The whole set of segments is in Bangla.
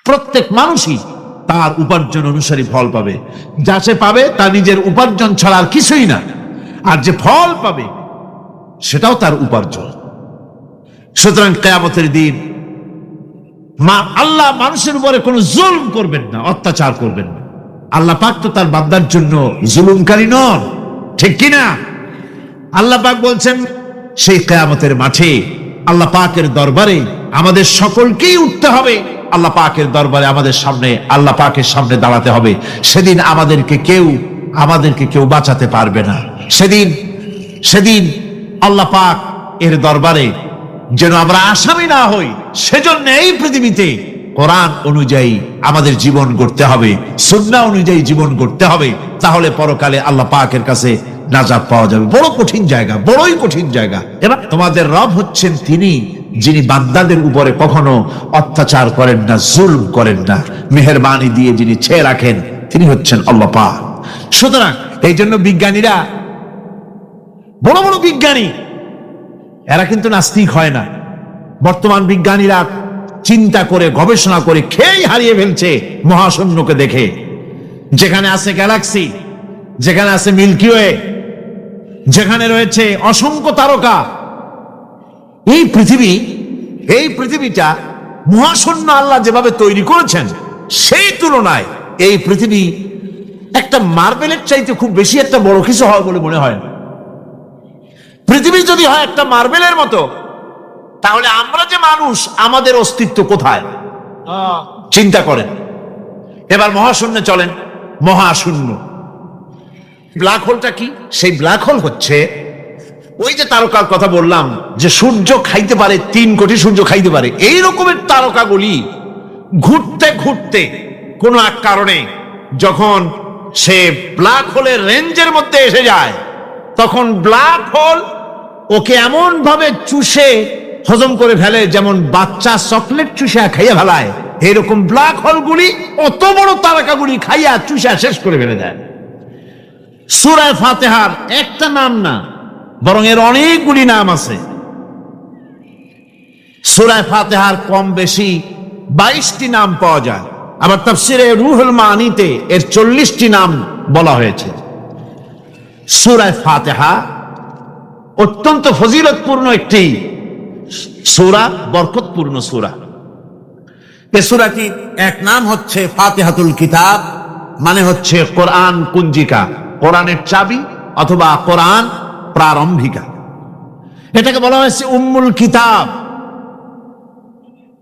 প্রত্যেক মানুষই তার উপার্জন অনুসারী ফল পাবে। যা সে পাবে তা নিজের উপার্জন ছাড়া আর কিছুই না, আর যে ফল পাবে সেটাও তার উপার্জন। সুতরাং কিয়ামতের দিন আল্লাহ মানুষের উপরে কোনো জুলম করবেন না, অত্যাচার করবেন না। আল্লাহ পাক তো তার বান্দার জন্য জুলুমকারী নন, ঠিক কিনা? আল্লাহ পাক বলছেন সেই কিয়ামতের মাঠে আল্লাহ পাকের দরবারে আমাদের সকলকেই উঠতে হবে। আল্লাহ পাকের দরবারে আল্লাহ পাকের সামনে দাঁড়াতে হবে। সেদিন আমাদেরকে কেউ বাঁচাতে পারবে না। সেদিন আল্লাহ পাক এর দরবারে যেন আমরা আসামি না হই, সেজন্য এই পৃথিবীতে কোরআন অনুযায়ী আমাদের জীবন গড়তে হবে, সুন্নাহ অনুযায়ী জীবন গড়তে হবে। তাহলে পরকালে আল্লাহ পাকের কাছে নাজাত পাওয়া যাবে। বড় কঠিন জায়গা, বড়ই কঠিন জায়গা। এবার তোমাদের রব হচ্ছেন তিনি যিনি বান্দাদের উপরে কখনো অত্যাচার করেন না, জুলম করেন না, মেহেরবানি দিয়ে যিনি ছেয়ে রাখেন তিনি হচ্ছেন আল্লাহ পাক। সুতরাং এই জন্য বিজ্ঞানীরা, বড় বড় বিজ্ঞানী, এরা কিন্তু নাস্তিক হয় না। বর্তমান বিজ্ঞানীরা চিন্তা করে গবেষণা করে খেই হারিয়ে ফেলছে মহাশূন্যকে দেখে, যেখানে আছে গ্যালাক্সি, যেখানে আছে মিল্কি ওয়ে, যেখানে রয়েছে অসংখ্য তারকা। এই পৃথিবীটা মহাশূন্য আল্লাহ যেভাবে তৈরি করেছেন সেই তুলনায় এই পৃথিবী একটা মার্বেলের চাইতে খুব বেশি একটা বড় কিছু হয় বলে মনে হয় না। পৃথিবী যদি হয় একটা মার্বেলের মতো, তাহলে আমরা যে মানুষ, আমাদের অস্তিত্ব কোথায় চিন্তা করেন। এবার মহাশূন্যে চলেন। মহাশূন্য ব্ল্যাক হোলটা কি? সেই ব্ল্যাক হোল হচ্ছে ওই যে তারকার কথা বললাম যে সূর্য খাইতে পারে, 3 কোটি সূর্য খাইতে পারে, এই রকমের তারকাগুলি ঘুরতে ঘুরতে কোনো এক কারণে যখন সে ব্ল্যাক হোলের রেঞ্জের মধ্যে এসে যায়, তখন ব্ল্যাক হোল ওকে এমন ভাবে চুষে হজম করে ফেলে যেমন বাচ্চা চকলেট চুষা খাইয়া ফেলায়। এরকম ব্ল্যাক হোলগুলি অত বড় তারকাগুলি খাইয়া চুষা শেষ করে ফেলে দেয়। সূরা ফাতিহার একটা নাম না, বরং এর অনেকগুলি নাম আছে। সূরা ফাতিহার কম বেশি 22টি নাম পাওয়া যায়। আবার তাফসিরে রুহুল মানিতে এর 40টি নাম বলা হয়েছে। সূরা ফাতিহা অত্যন্ত ফজিলতপূর্ণ একটি সূরা, বরকতপূর্ণ সূরা। এই সূরাটির এক নাম হচ্ছে ফাতিহাতুল কিতাব, মানে হচ্ছে কোরআন কুঞ্জিকা, কোরআনের চাবি অথবা কোরআন প্রারম্ভিকা। এটাকে বলা হয়েছে উম্মুল কিতাব,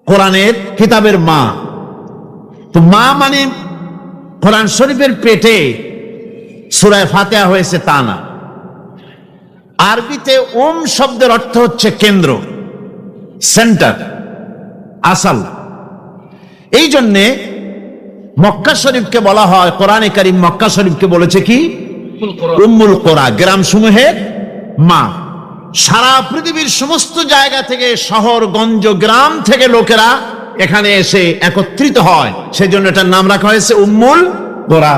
কোরআনের কিতাবের মা। তো মা মানে কোরআন শরীফের পেটে সূরা ফাতিহা হয়েছে তা না। আরবিতে শব্দের অর্থ হচ্ছে কেন্দ্র, সেন্টার, আসল। এই জন্যে মক্কা শরীফকে বলা হয়, কোরআনে কারীম মক্কা শরীফকে বলেছে কি? উম্মুল কোরা, গ্রাম সমূহের মা। সারা পৃথিবীর সমস্ত জায়গা থেকে, শহরগঞ্জ, গ্রাম থেকে লোকেরা এখানে এসে একত্রিত হয়, সেজন্য এটার নাম রাখা হয়েছে উম্মুল কোরা।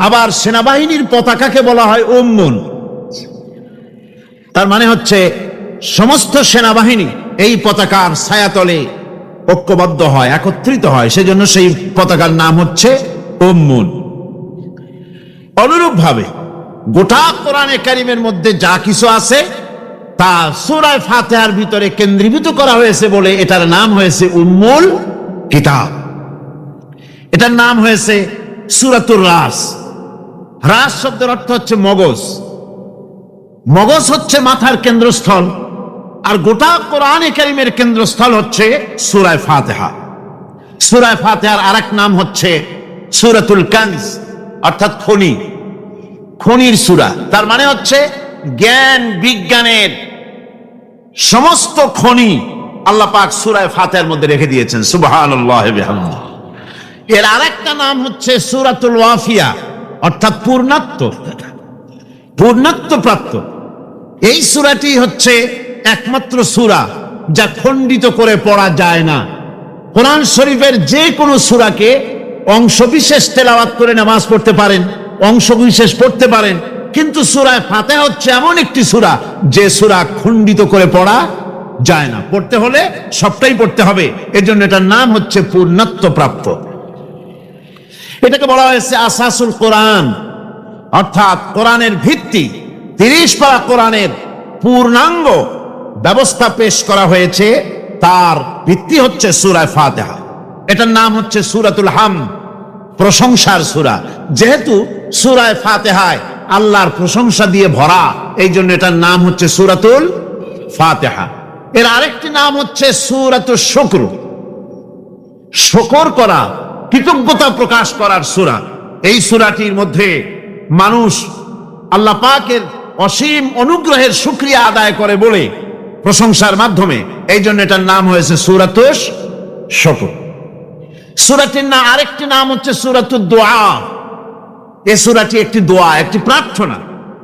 আবার সেনাবাহিনীর পতাকাকে বলা হয় উম্মুন, তার মানে হচ্ছে সমস্ত সেনাবাহিনী এই পতাকার ছায়াতলে ঐক্যবদ্ধ হয়, একত্রিত হয়, সেজন্য সেই পতাকার নাম হচ্ছে উম্মুন। অনুরূপ ভাবে গোটা কোরআনে কারীমের মধ্যে যা কিছু আছে তা সূরা ফাতিহার ভিতরে কেন্দ্রীভূত করা হয়েছে বলে এটার নাম হয়েছে উম্মুল কিতাব। এটার নাম হয়েছে সূরাতুর রাস। রাস শব্দের অর্থ হচ্ছে মগজ। মগজ হচ্ছে মাথার কেন্দ্রস্থল, আর গোটা কোরআনে কারীমের কেন্দ্রস্থল হচ্ছে সূরা ফাতিহা। সূরা ফাতিহার আরেক নাম হচ্ছে সূরাতুল কানজ, অর্থাৎ খনির সূরা। তার মানে হচ্ছে জ্ঞান বিজ্ঞানের সমস্ত খনি আল্লাহ পাক সূরা ফাতিহার মধ্যে রেখে দিয়েছেন। সুবহানাল্লাহি ওয়া বিহামদিহি। এর আরেকটা নাম হচ্ছে সূরাতুল ওয়াফিয়া, অর্থাৎ পূর্ণত্বপ্রাপ্ত। এই সূরাটি হচ্ছে একমাত্র সূরা যা খণ্ডিত করে পড়া যায় না। কোরআন শরীফের যে কোনো সূরাকে অংশবিশেষ তেলাওয়াত করে নামাজ পড়তে পারেন, অংশবিশেষ পড়তে পারেন, কিন্তু সূরা ফাতিহা হচ্ছে এমন একটি সূরা যে সূরা খণ্ডিত করে পড়া যায় না, পড়তে হলে সবটাই পড়তে হবে। এর জন্য এটার নাম হচ্ছে পূর্ণত্ব প্রাপ্ত। এটাকে বলা হয়েছে আসাসুল কোরআন, অর্থাৎ কোরআনের ভিত্তি। 30 পারা কোরআনের পূর্ণাঙ্গ ব্যবস্থা পেশ করা হয়েছে, তার ভিত্তি হচ্ছে সূরা ফাতিহা। এটার নাম হচ্ছে সূরাতুল হামদ, প্রশংসার সূরা। যেহেতু সূরা ফাতিহায় আল্লাহর প্রশংসা দিয়ে ভরা, এই জন্য এটার নাম হচ্ছে সূরাতুল ফাতিহা। এর আরেকটি নাম হচ্ছে সূরাতুশ শুকর, শুকর করা, কৃতজ্ঞতা প্রকাশ করার সূরা। এই সূরাটির মধ্যে মানুষ আল্লাহ পাকের অসীম অনুগ্রহের শুকরিয়া আদায় করে বলে প্রশংসার মাধ্যমে, এই জন্য এটার নাম হয়েছে সূরাতুশ শুকর। সূরাটির না আরেকটি নাম হচ্ছে সূরাতুদ দোয়া। এই সূরাটি একটি দোয়া, একটি প্রার্থনা,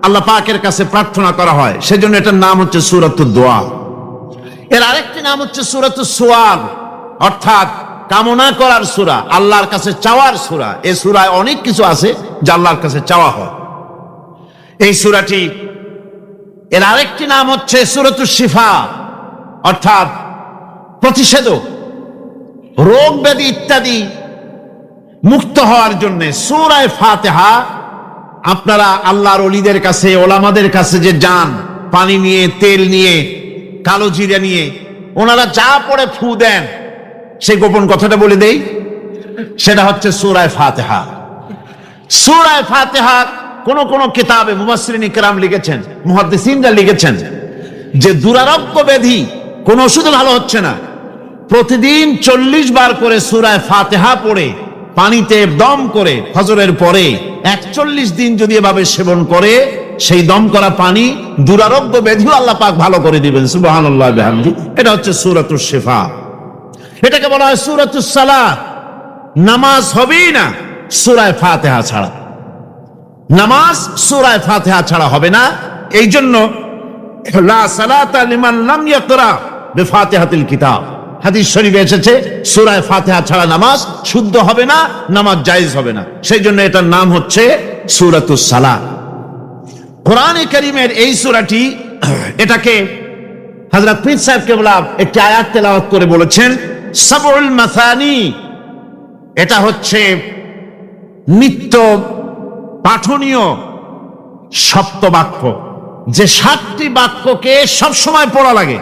আল্লাহ পাকের কাছে প্রার্থনা করা হয়, সেজন্য এটার নাম হচ্ছে সূরাতুদ দোয়া। এর আরেকটি নাম হচ্ছে সূরাতুস সুআল, অর্থাৎ কামনা করার সূরা, আল্লাহর কাছে চাওয়ার সূরা। এই সূরায় অনেক কিছু আছে যা আল্লাহর কাছে চাওয়া হয়। এই সূরাটি, এর আরেকটি নাম হচ্ছে সূরাতুশ শিফা, অর্থাৎ প্রতিষেধক, রোগ ব্যাধি ইত্যাদি মুক্ত হওয়ার জন্য। সূরা ফাতিহা আপনারা আল্লাহর ওলিদের কাছে, ওলামাদের কাছে যে যান, পানি নিয়ে, তেল নিয়ে, কালো জিরা নিয়ে, ওনারা যা পড়ে ফু দেন, সেই গোপন কথাটা বলে দেই, সেটা হচ্ছে সূরা ফাতিহা। সূরা ফাতিহা কোন কোন কিতাবে মুফাসসিরিন ইকরাম লিখেছেন, মুহাদ্দিসিনরা লিখেছেন যে দুরারোগ্য ব্যাধি, কোন ওষুধে ভালো হচ্ছে না, প্রতিদিন 40 বার করে সূরা ফাতিহা পড়ে পানিতে দম করে ফজরের পরে 41 দিন যদি এভাবে সেবন করে, সেই দম করা পানি দুরারোগ্য ব্যাধিও আল্লাহ পাক ভালো করে দিবেন। সুবহানাল্লাহ বিহামদি। এটা হচ্ছে সূরাতুশ শিফা। এটাকে বলা হয় সূরাতুস সালাত। নামাজ হবেই না সূরা ফাতিহা ছাড়া, নামাজ সূরা ফাতিহা ছাড়া হবে না। এই জন্য লা সালাতা লিমান লাম ইয়াকরা বিফাতিহাতিল কিতাব, হাদিস শরীফে এসেছে সূরা ফাতিহা ছাড়া নামাজ শুদ্ধ হবে না, নামাজ জায়েজ হবে না। সেই জন্য এটার নাম হচ্ছে সূরাতুস সালাত। কোরআনে কারীমের এই সূরাটি, এটাকে হযরত পীর সাহেব কেবলা একটি আয়াত তেলাওয়াত করে বলেছেন সাবউল মাসানি। এটা হচ্ছে নিত্য পাঠনীয় সপ্তবাক্য, যে 7টি বাক্যকে সবসময় পড়া লাগে।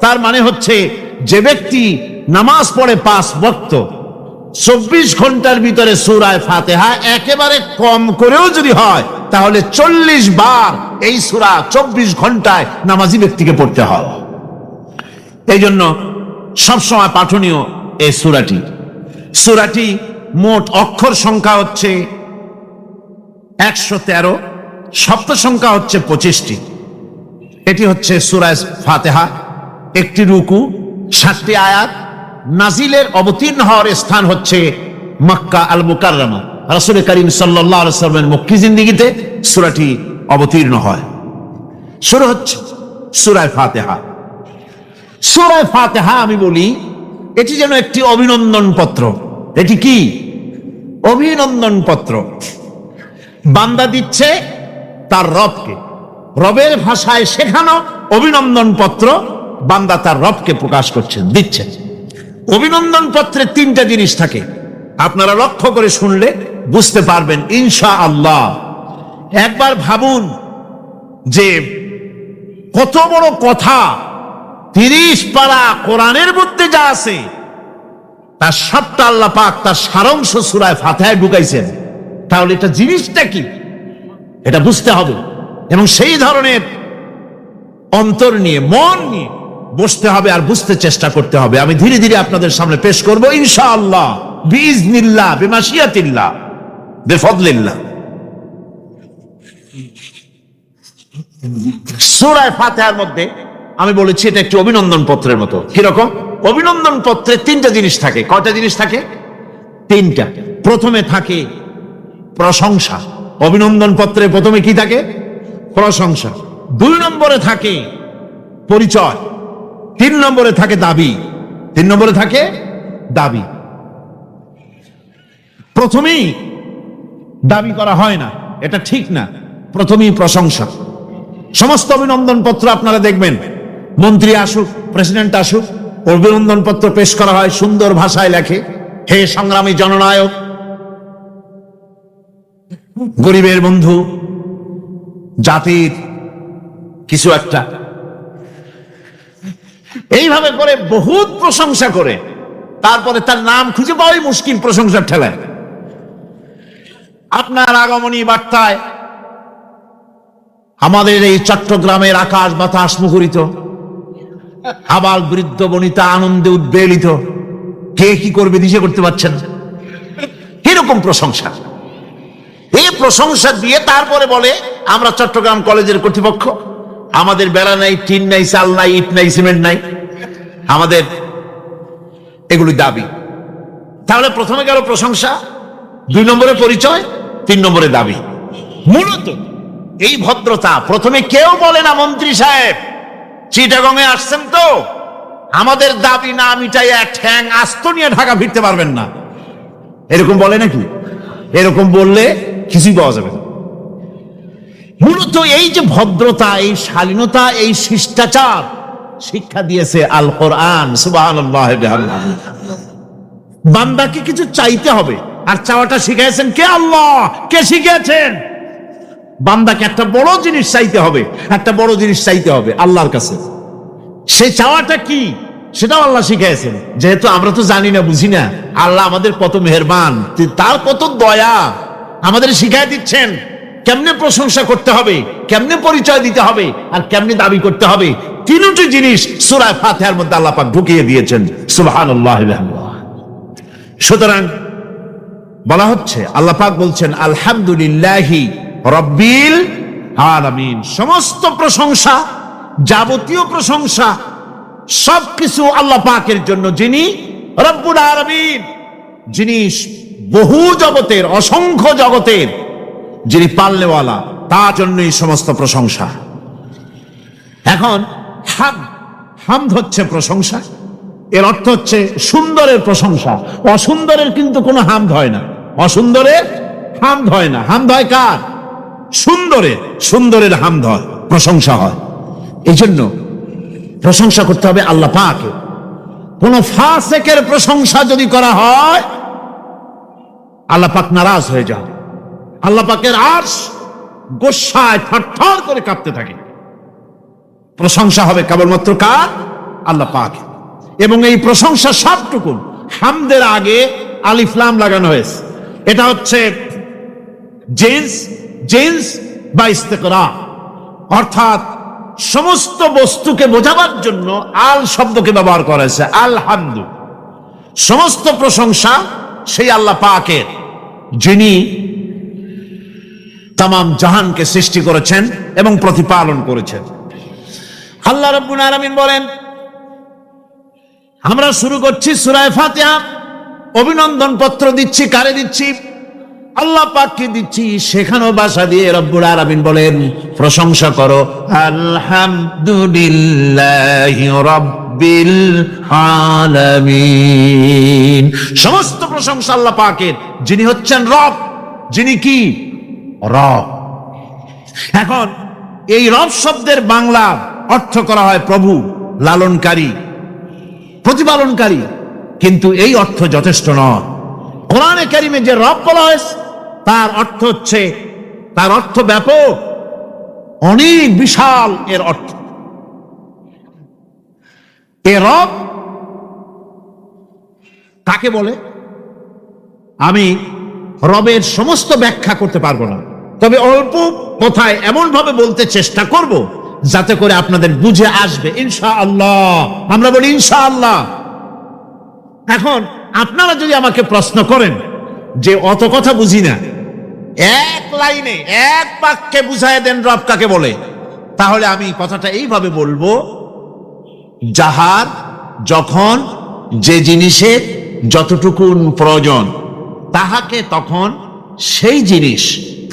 তার মানে হচ্ছে যে ব্যক্তি নামাজ পড়ে 5 ওয়াক্ত 24 ঘন্টার ভিতরে সূরা ফাতিহা একেবারে কম করেও যদি হয়, তাহলে 40 বার এই সূরা 24 ঘন্টায় নামাজি ব্যক্তিকে পড়তে হয়। এই জন্য সবসময় পাঠনীয় এই সূরাটি। সূরাটি মোট অক্ষর সংখ্যা হচ্ছে 113, শব্দ সংখ্যা হচ্ছে 25টি। এটি হচ্ছে সূরা ফাতিহা। একটি রুকু, 7টি আয়াত। নাজিলের অবতীর্ণ হওয়ার স্থান হচ্ছে মক্কা আল মুকাররমা। রাসূল করিম সাল্লাল্লাহু আলাইহি ওয়াসাল্লামের মক্কি জিন্দেগিতে সূরাটি অবতীর্ণ হয়। শুরু হচ্ছে সূরা ফাতিহা। সূরা ফাতিহা আমি বলি এটি যেন একটি অভিনন্দন পত্র। এটি কি? অভিনন্দন পত্র। বান্দা দিচ্ছে তার রবকে, রবের ভাষায় শেখানো অভিনন্দন পত্র বান্দা তার রবকে প্রকাশ করছেন, দিচ্ছেন। অভিনন্দন পত্রে 3টা জিনিস থাকে, আপনারা লক্ষ্য করে শুনলে বুঝতে পারবেন ইনশাআল্লাহ। একবার ভাবুন যে কত বড় কথা 30 পারা কোরআনের মধ্যে যা আছে তার সবটা আল্লাহ পাক তার সারাংশ সূরা ফাতিহায় ঢুকাইছেন। তাহলে এটা জিনিসটা কি, এটা বুঝতে হবে এবং সেই ধরনের অন্তর নিয়ে, মন নিয়ে বসতে হবে আর বুঝতে চেষ্টা করতে হবে। আমি ধীরে ধীরে আপনাদের সামনে পেশ করব ইনশাআল্লাহ, বিইজনিল্লাহ, বিমাশিয়াতিল্লাহ, বিফদলিল্লাহ। সূরা ফাতিহার মধ্যে আমি বলেছি এটা একটি অভিনন্দন পত্রের মতো। কিরকম? অভিনন্দন পত্রে 3টা জিনিস থাকে। কয়টা জিনিস থাকে? 3টা। প্রথমে থাকে প্রশংসা। অভিনন্দন পত্রে প্রথমে কি থাকে? প্রশংসা। 2 নম্বরে থাকে পরিচয়। 3 নম্বরে থাকে দাবি। 3 নম্বরে থাকে দাবি। প্রথমেই দাবি করা হয় না, এটা ঠিক না। প্রথমেই প্রশংসা। সমস্ত অভিনন্দন পত্র আপনারা দেখবেন মন্ত্রী আসুক, প্রেসিডেন্ট আসুক, অভিনন্দন পত্র পেশ করা হয়, সুন্দর ভাষায় লেখে, হে সংগ্রামী জননায়ক, গরিবের বন্ধু, জাতির কিছু একটা, এইভাবে করে বহুত প্রশংসা করে তারপরে তার নাম খুঁজে পাওয়াই মুশকিল প্রশংসার ঠেলায়। আপনার আগমনী বার্তায় আমাদের এই চট্টগ্রামের আকাশ বাতাস মুখরিত, আবাল বৃদ্ধ বনিতা আনন্দে উদ্বেলিত, কে কি করবে দিশে করতে পারছেন। এরকম প্রশংসা, এই প্রশংসা দিয়ে তারপরে বলে আমরা চট্টগ্রাম কলেজের কর্তৃপক্ষ, আমাদের বেড়া নাই, টিন নাই, চাল নাই, ইট নাই, সিমেন্ট নাই, আমাদের এগুলি দাবি। তাহলে প্রথমে গেল প্রশংসা, 2 নম্বরে পরিচয়, 3 নম্বরে দাবি। মূলত এই ভদ্রতা প্রথমে কেউ বলে না, মন্ত্রী সাহেব চিটাগং এ আসছেন তো, আমাদের দাবি না মিটাই এক ঠ্যাং আস্ত নিয়ে ঢাকা ফিরতে পারবেন না, এরকম বলে নাকি? এরকম বললে কিছুই পাওয়া যাবে না। মূলত এই যে ভদ্রতা, এই শালীনতা, এই শিষ্টাচার শিক্ষা দিয়েছে আল কোরআন। সুবহানাল্লাহ। বান্দাকে কিছু চাইতে হবে, আর চাওয়াটা শিখাইছেন কে? আল্লাহ। কে শিখিয়েছেন? বান্দাকে একটা বড় জিনিস চাইতে হবে, একটা বড় জিনিস চাইতে হবে আল্লাহর কাছে। সেই চাওয়াটা কি সেটাও আল্লাহ শিখাইছেন। যেহেতু আমরা তো জানি না, বুঝি না, আল্লাহ আমাদের কত মেহেরবান, তার কত দয়া, আমাদের শিখাই দিচ্ছেন কেমনে প্রশংসা করতে হবে, কেমনে পরিচয় দিতে হবে, আর কেমনে দাবি করতে হবে। 3টি জিনিস সূরা ফাতিহার মধ্যে আল্লাহ পাক ঢুকিয়ে দিয়েছেন। সুবহানাল্লাহ। সুতরাং বলা হচ্ছে, আল্লাহ পাক বলছেন আলহামদুলিল্লাহি রাব্বিল আলামিন, সমস্ত প্রশংসা, যাবতীয় প্রশংসা সবকিছু আল্লাহ পাকের জন্য, যিনি রব্বুল আলামিন, যিনি বহু জগতের, অসংখ্য জগতের যিনি পালনেওয়ালা, তার জন্যই সমস্ত প্রশংসা। এখন হামদ হচ্ছে প্রশংসা, এর অর্থ হচ্ছে সুন্দরের প্রশংসা। অসুন্দরের কিন্তু কোনো হামদ হয় না, অসুন্দরের হামদ হয় না। হামদ হয় কার? সুন্দরের। সুন্দরের হামদ হয়, প্রশংসা হয়। এই জন্য প্রশংসা করতে হবে আল্লাহ পাকের। কোন ফাসিকের প্রশংসা যদি করা হয়, আল্লাহ পাক নারাজ হয়ে যান। আল্লাহ পাকের আরশ গোসায় থরথর করে কাঁপতে থাকে। প্রশংসা হবে কেবলমাত্র কার? আল্লাহ পাকের। এবং এই প্রশংসা সবটুকু হামদের আগে আলিফ লাম লাগানো হয়েছে। এটা হচ্ছে জিন্স বা ইস্তেকরা, অর্থাৎ সমস্ত বস্তুকে বোঝাবার জন্য আল শব্দকে ব্যবহার করা হয়েছে। আলহামদু, সমস্ত প্রশংসা সেই আল্লাহ পাকের, যিনি তামাম জাহানকে সৃষ্টি করেছেন এবং প্রতিপালন করেছেন। আল্লাহ রাব্বুল আলামিন বলেন, আমরা শুরু করছি সূরা ফাতিহা, অভিনন্দন পত্র দিচ্ছি। কারে দিচ্ছি? আল্লাহ পাককে দিচ্ছি। সেখানেও ভাষা দিয়ে রব্বুল আলামিন বলেন প্রশংসা করো, আলহামদুলিল্লাহি রাব্বিল আলামিন। সমস্ত প্রশংসা আল্লাহ পাকের, যিনি হচ্ছেন রব। যিনি কি? রব। এখন এই রব শব্দের বাংলা অর্থ করা হয় প্রভু, লালনকারী, প্রতিপালনকারী, কিন্তু এই অর্থ যথেষ্ট নয়। কোরআনে কারিমে যে রব বলা হয়েছে তার অর্থ হচ্ছে, তার অর্থ ব্যাপক, অনেক বিশাল এর অর্থ। এ রব কাকে বলে আমি রবের সমস্ত ব্যাখ্যা করতে পারবো না, তবে অল্প কথায় এমন ভাবে বলতে চেষ্টা করব যাতে করে আপনাদের বুঝে আসবে ইনশাআল্লাহ। আমরা বলি ইনশাআল্লাহ। এখন আপনারা যদি আমাকে প্রশ্ন করেন যে অত কথা বুঝি না, এক লাইনে এক বাক্যে বুঝায় দেন রব কাকে বলে, তাহলে আমি কথাটা এইভাবে বলবো, যাহার যখন যে জিনিসের যতটুকুন প্রয়োজন তাহাকে তখন সেই জিনিস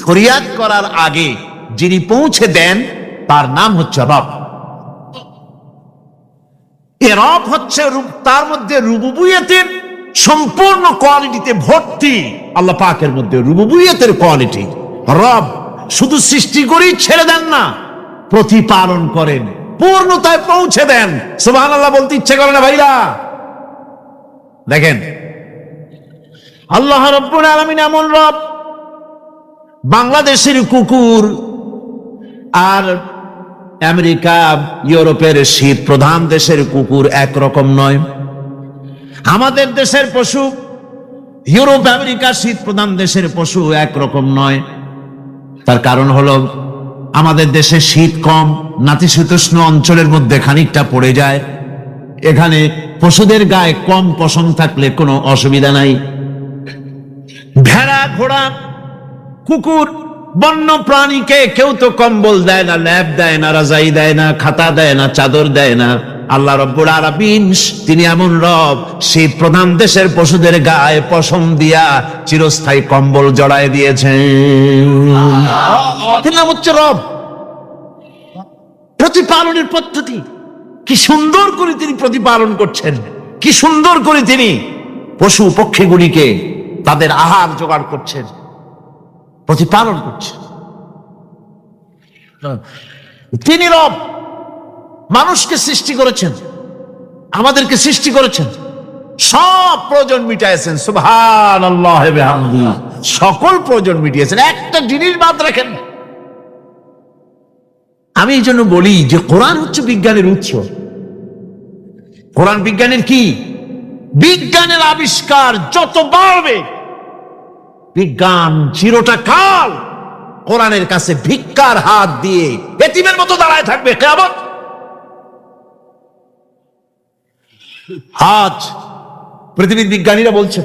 ফরিয়াদ করার আগে যিনি পৌঁছে দেন তার নাম হচ্ছে রব। এ রব হচ্ছে তার মধ্যে রুবুবিয়তের সম্পূর্ণ কোয়ালিটিতে ভর্তি। আল্লাহ পাকের মধ্যে রুবুবিয়তের কোয়ালিটি। রব শুধু সৃষ্টি করেই ছেড়ে দেন না, প্রতিপালন করেন, পূর্ণতায় পৌঁছে দেন। সুবহানাল্লাহ বলতে ইচ্ছে করে না ভাইরা? দেখেন আল্লাহ রাব্বুল আলামিন এমন রব, বাংলাদেশের কুকুর আর আমেরিকা ইউরোপের শীত প্রধান দেশের কুকুর একরকম নয়। আমাদের দেশের পশু ইউরোপ আমেরিকা শীত প্রধান দেশের পশু একরকম নয়। তার কারণ হলো আমাদের দেশে শীত কম, নাতিশীতোষ্ণ অঞ্চলের মধ্যে খানিকটা পড়ে যায়। এখানে পশুদের গায়ে কম পশম থাকলে কোনো অসুবিধা নাই। ভেড়া, ঘোড়া, কুকুর, বন্য প্রাণীকে কেউ তো কম্বল দেয় না, ল্যাপ দেয় না, রাজাই দেয় না, খাতা দেয় না, চাদর দেয় না। আল্লাহ রাব্বুল আলামিন তিনি এমন রব, শীত প্রধান দেশের পশুদের গায়ে পশম দিয়া চিরস্থায়ী কম্বল জড়ায় দিয়েছেন। তিনি নাম হচ্ছে রব। প্রতিপালনের পদ্ধতি কি সুন্দর করে তিনি প্রতিপালন করছেন, কি সুন্দর করে তিনি পশু পক্ষীগুলিকে তাদের আহার জোগাড় করছেন, প্রতিপালন করছেন। তিনি রব, মানুষকে সৃষ্টি করেছেন, আমাদেরকে সৃষ্টি করেছেন, সব প্রয়োজন মিটাইছেন। সুবহানাল্লাহ ওয়া বিহামদিহি, সকল প্রয়োজন মিটিয়েছেন, একটা জিনিস বাদ রাখেন। আমি এই জন্য বলি যে কোরআন হচ্ছে বিজ্ঞানের উৎস। কোরআন বিজ্ঞানের কি? বিজ্ঞানের আবিষ্কার যত বাড়বে, বিজ্ঞান চিরটা কাল কোরআনের কাছে ভিক্ষার হাত দিয়ে এতিমের মতো দাঁড়ায় থাকবে কিয়ামত। আজ পৃথিবীর বিজ্ঞানীরা বলছে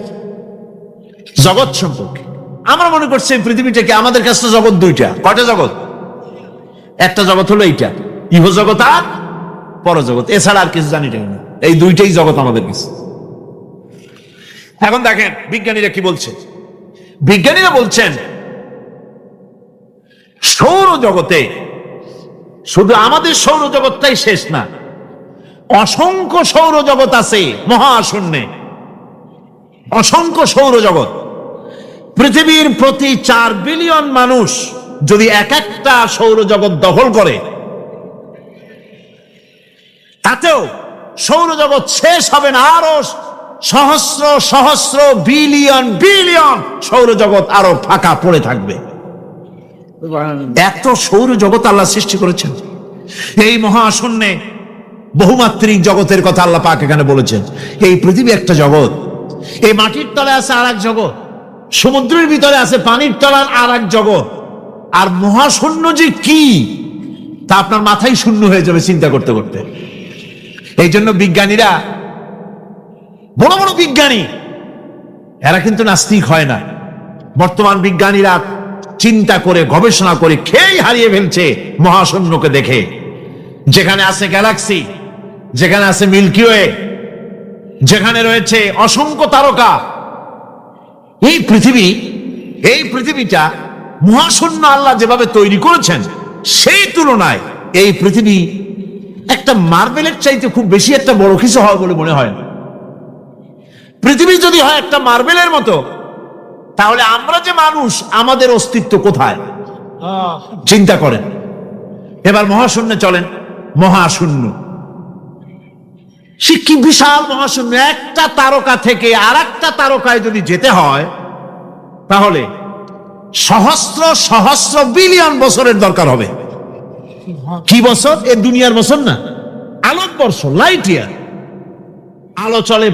জগৎ সম্পর্কে, আমরা মনে করছি পৃথিবীটাকে, আমাদের কাছে জগৎ দুইটা। কয়টা জগৎ? একটা জগৎ হলো এইটা, ইহ জগৎ আর পরজগৎ, এছাড়া আর কিছু জানি না। এই দুইটাই জগৎ আমাদের কাছে। এখন দেখেন বিজ্ঞানীরা কি বলছে। বিজ্ঞানীরা বলছেন সৌরজগতে শুধু আমাদের সৌরজগৎটাই শেষ না, অসংখ্য সৌরজগৎ আছে মহাশূন্যে, অসংখ্য সৌরজগৎ। পৃথিবীর প্রতি 4 বিলিয়ন মানুষ যদি এক একটা সৌরজগৎ দখল করে, তাতেও সৌরজগৎ শেষ হবে না। আরো সহস্র সহস্র বিলিয়ন বিলিয়ন সৌরজগৎ আরো ফাঁকা পড়ে থাকবে। এত সৌরজগৎ আল্লাহ সৃষ্টি করেছেন। এই মহাশূন্যে বহুমাত্রিক জগতের কথা আল্লাহ পাক এখানে বলেছেন। এই পৃথিবী একটা জগৎ, এই মাটির তলে আছে আর এক জগৎ, সমুদ্রের ভিতরে আছে পানির তলার আর এক জগৎ। আর মহাশূন্য যে কি তা আপনার মাথায় শূন্য হয়ে যাবে চিন্তা করতে করতে। এই জন্য বিজ্ঞানীরা, বড় বড় বিজ্ঞানী, এরা কিন্তু নাস্তিক হয় না। বর্তমান বিজ্ঞানীরা চিন্তা করে গবেষণা করে খেই হারিয়ে ফেলছে মহাশূন্যকে দেখে। যেখানে আছে গ্যালাক্সি, যেখানে আছে মিল্কি ওয়ে, যেখানে রয়েছে অসংখ্য তারকা, এই পৃথিবীটা মহাশূন্য আল্লাহ যেভাবে তৈরি করেছেন, সেই তুলনায় এই পৃথিবী একটা মার্বেলের চাইতে খুব বেশি একটা বড় কিছু হয় বলে মনে হয় না। পৃথিবী যদি হয় একটা মার্বেলের মতো, তাহলে আমরা যে মানুষ, আমাদের অস্তিত্ব কোথায় চিন্তা করেন। এবার মহাশূন্যে চলেন। মহাশূন্য সে কি বিশাল মহাশূন্য। একটা তারকা থেকে আর একটা তারকায় যদি যেতে হয়, তাহলে সহস্র সহস্র বিলিয়ন বছরের দরকার হবে। কি বছর? এ দুনিয়ার বছর না, আলোকবর্ষ, লাইট ইয়ার। আলো চলে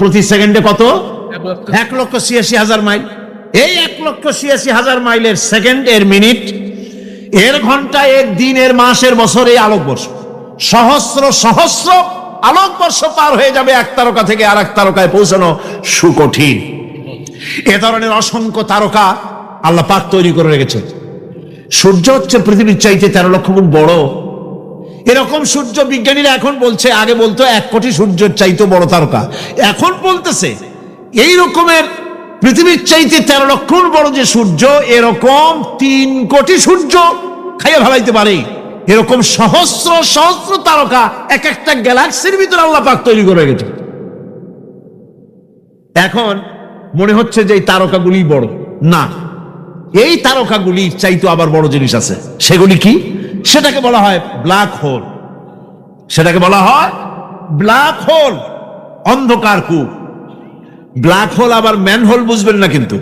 প্রতি সেকেন্ডে কত? 1,86,000 মাইল। এই 1,86,000 মাইলের সেকেন্ড, এর মিনিট, এর ঘন্টা, এর দিন, এর মাস, এর বছর, এই আলোকবর্ষ। সহস্র সহস্র আলোকবর্ষ পার হয়ে যাবে এক তারকা থেকে আর এক তারকায় পৌঁছানো সুকঠিন। এ ধরনের অসংখ্য তারকা আল্লাহ পাক তৈরি করে রেখেছে। সূর্য হচ্ছে পৃথিবীর চাইতে 13 লক্ষ গুণ বড়। এরকম সূর্য বিজ্ঞানীরা এখন বলছে, আগে বলতো 1 কোটি সূর্যের চাইতে বড় তারকা, এখন বলতেছে এই রকমের পৃথিবীর চাইতে 13 লক্ষ গুণ বড় যে সূর্য, এরকম 3 কোটি সূর্য খাইয়া ফেলাইতে পারে। এরকম সহস্র সহস্র তারকা এক একটা গ্যালাক্সির ভিতরে আল্লাহ পাক তৈরি করে গেছে। এখন মনে হচ্ছে যে এই তারকাগুলি বড় না, এই তারকাগুলির চাইতে আবার বড় জিনিস আছে। সেগুলি কি? সেটাকে বলা হয় ব্ল্যাক হোল। সেটাকে বলা হয় ব্ল্যাক হোল, অন্ধকার কূপ। ব্ল্যাক হোল আবার ম্যানহোল বুঝবেন না, কিন্তু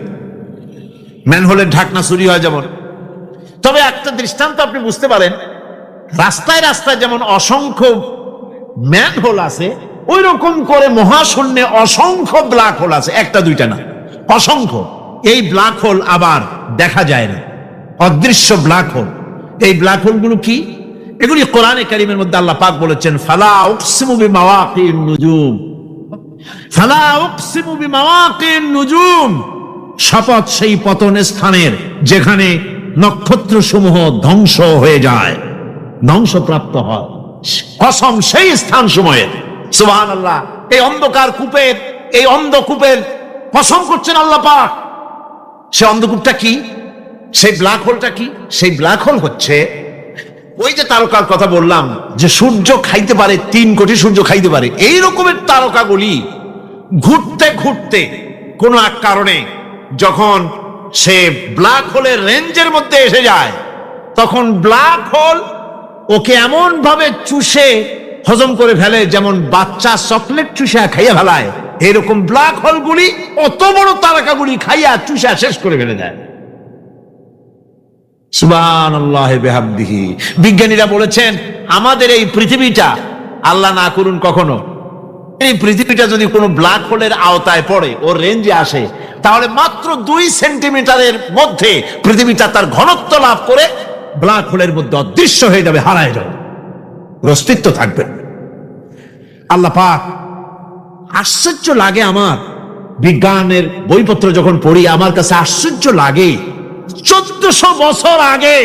ম্যানহোলের ঢাকনা চুরি হয় যেমন। তবে একটা দৃষ্টান্ত আপনি বুঝতে পারেন, রাস্তায় রাস্তায় যেমন অসংখ্য ম্যানহোল আছে, ওই রকম করে মহাশূন্যে অসংখ্য ব্ল্যাক হোল আছে, একটা দুইটা না, অসংখ্য। এই ব্ল্যাক হোল আবার দেখা যায় না, অদৃশ্য ব্ল্যাক হোল। এই ব্ল্যাক হোলগুলো কি? এগুলি কোরআনে কারীমের মধ্যে আল্লাহ পাক বলেছেন, ফালা উকসিমু বিমাওয়াকিন নুজুম, ফালা উকসিমু বিমাওয়াকিন নুজুম, শপথ সেই পতন স্থানের যেখানে নক্ষত্র সমূহ ধ্বংস হয়ে যায়, ধ্বংসপ্রাপ্ত হয়, কসম সেই স্থান সময়ের। সুবহানাল্লাহ। এই অন্ধকার কূপের, এই অন্ধকূপের কসম করছেন আল্লাহ পাক। সে অন্ধকূপটা কি? সেই ব্ল্যাক হোলটা কি? সেই ব্ল্যাক হোল হচ্ছে ওই যে তারকার কথা বললাম, যে সূর্য খাইতে পারে, 3 কোটি সূর্য খাইতে পারে, এই রকমের তারকাগুলি ঘুরতে ঘুরতে কোনো এক কারণে যখন সে ব্ল্যাক হোলের রেঞ্জের মধ্যে এসে যায়, তখন ব্ল্যাক হোল ওকে এমন ভাবে চুষে হজম করে ফেলে, যেমন বাচ্চা চকলেট চুষা খাইয়া ফেলায়, এরকম ব্ল্যাক হোলগুলি অত বড় তারকাগুলি খাইয়া চুষা শেষ করে ফেলে দেয়। সুবহানাল্লাহ বিহামদিহি। বিজ্ঞানীরা বলেছেন, আমাদের এই পৃথিবীটা, আল্লাহ না করুন কখনো, এই পৃথিবীটা যদি কোনো ব্ল্যাক হোলের আওতায় পড়ে, ওর রেঞ্জে আসে, তাহলে মাত্র 2 সেন্টিমিটারের মধ্যে পৃথিবীটা তার ঘনত্ব লাভ করে ব্ল্যাক হোলের মধ্যে অদৃশ্য হয়ে যাবে, হারায় যাবে, অস্তিত্ব থাকবে না। আল্লাহ পাক, আশ্চর্য লাগে আমার, বিজ্ঞানের বইপত্র যখন পড়ি আমার কাছে আশ্চর্য লাগে, 1400 বছর আগে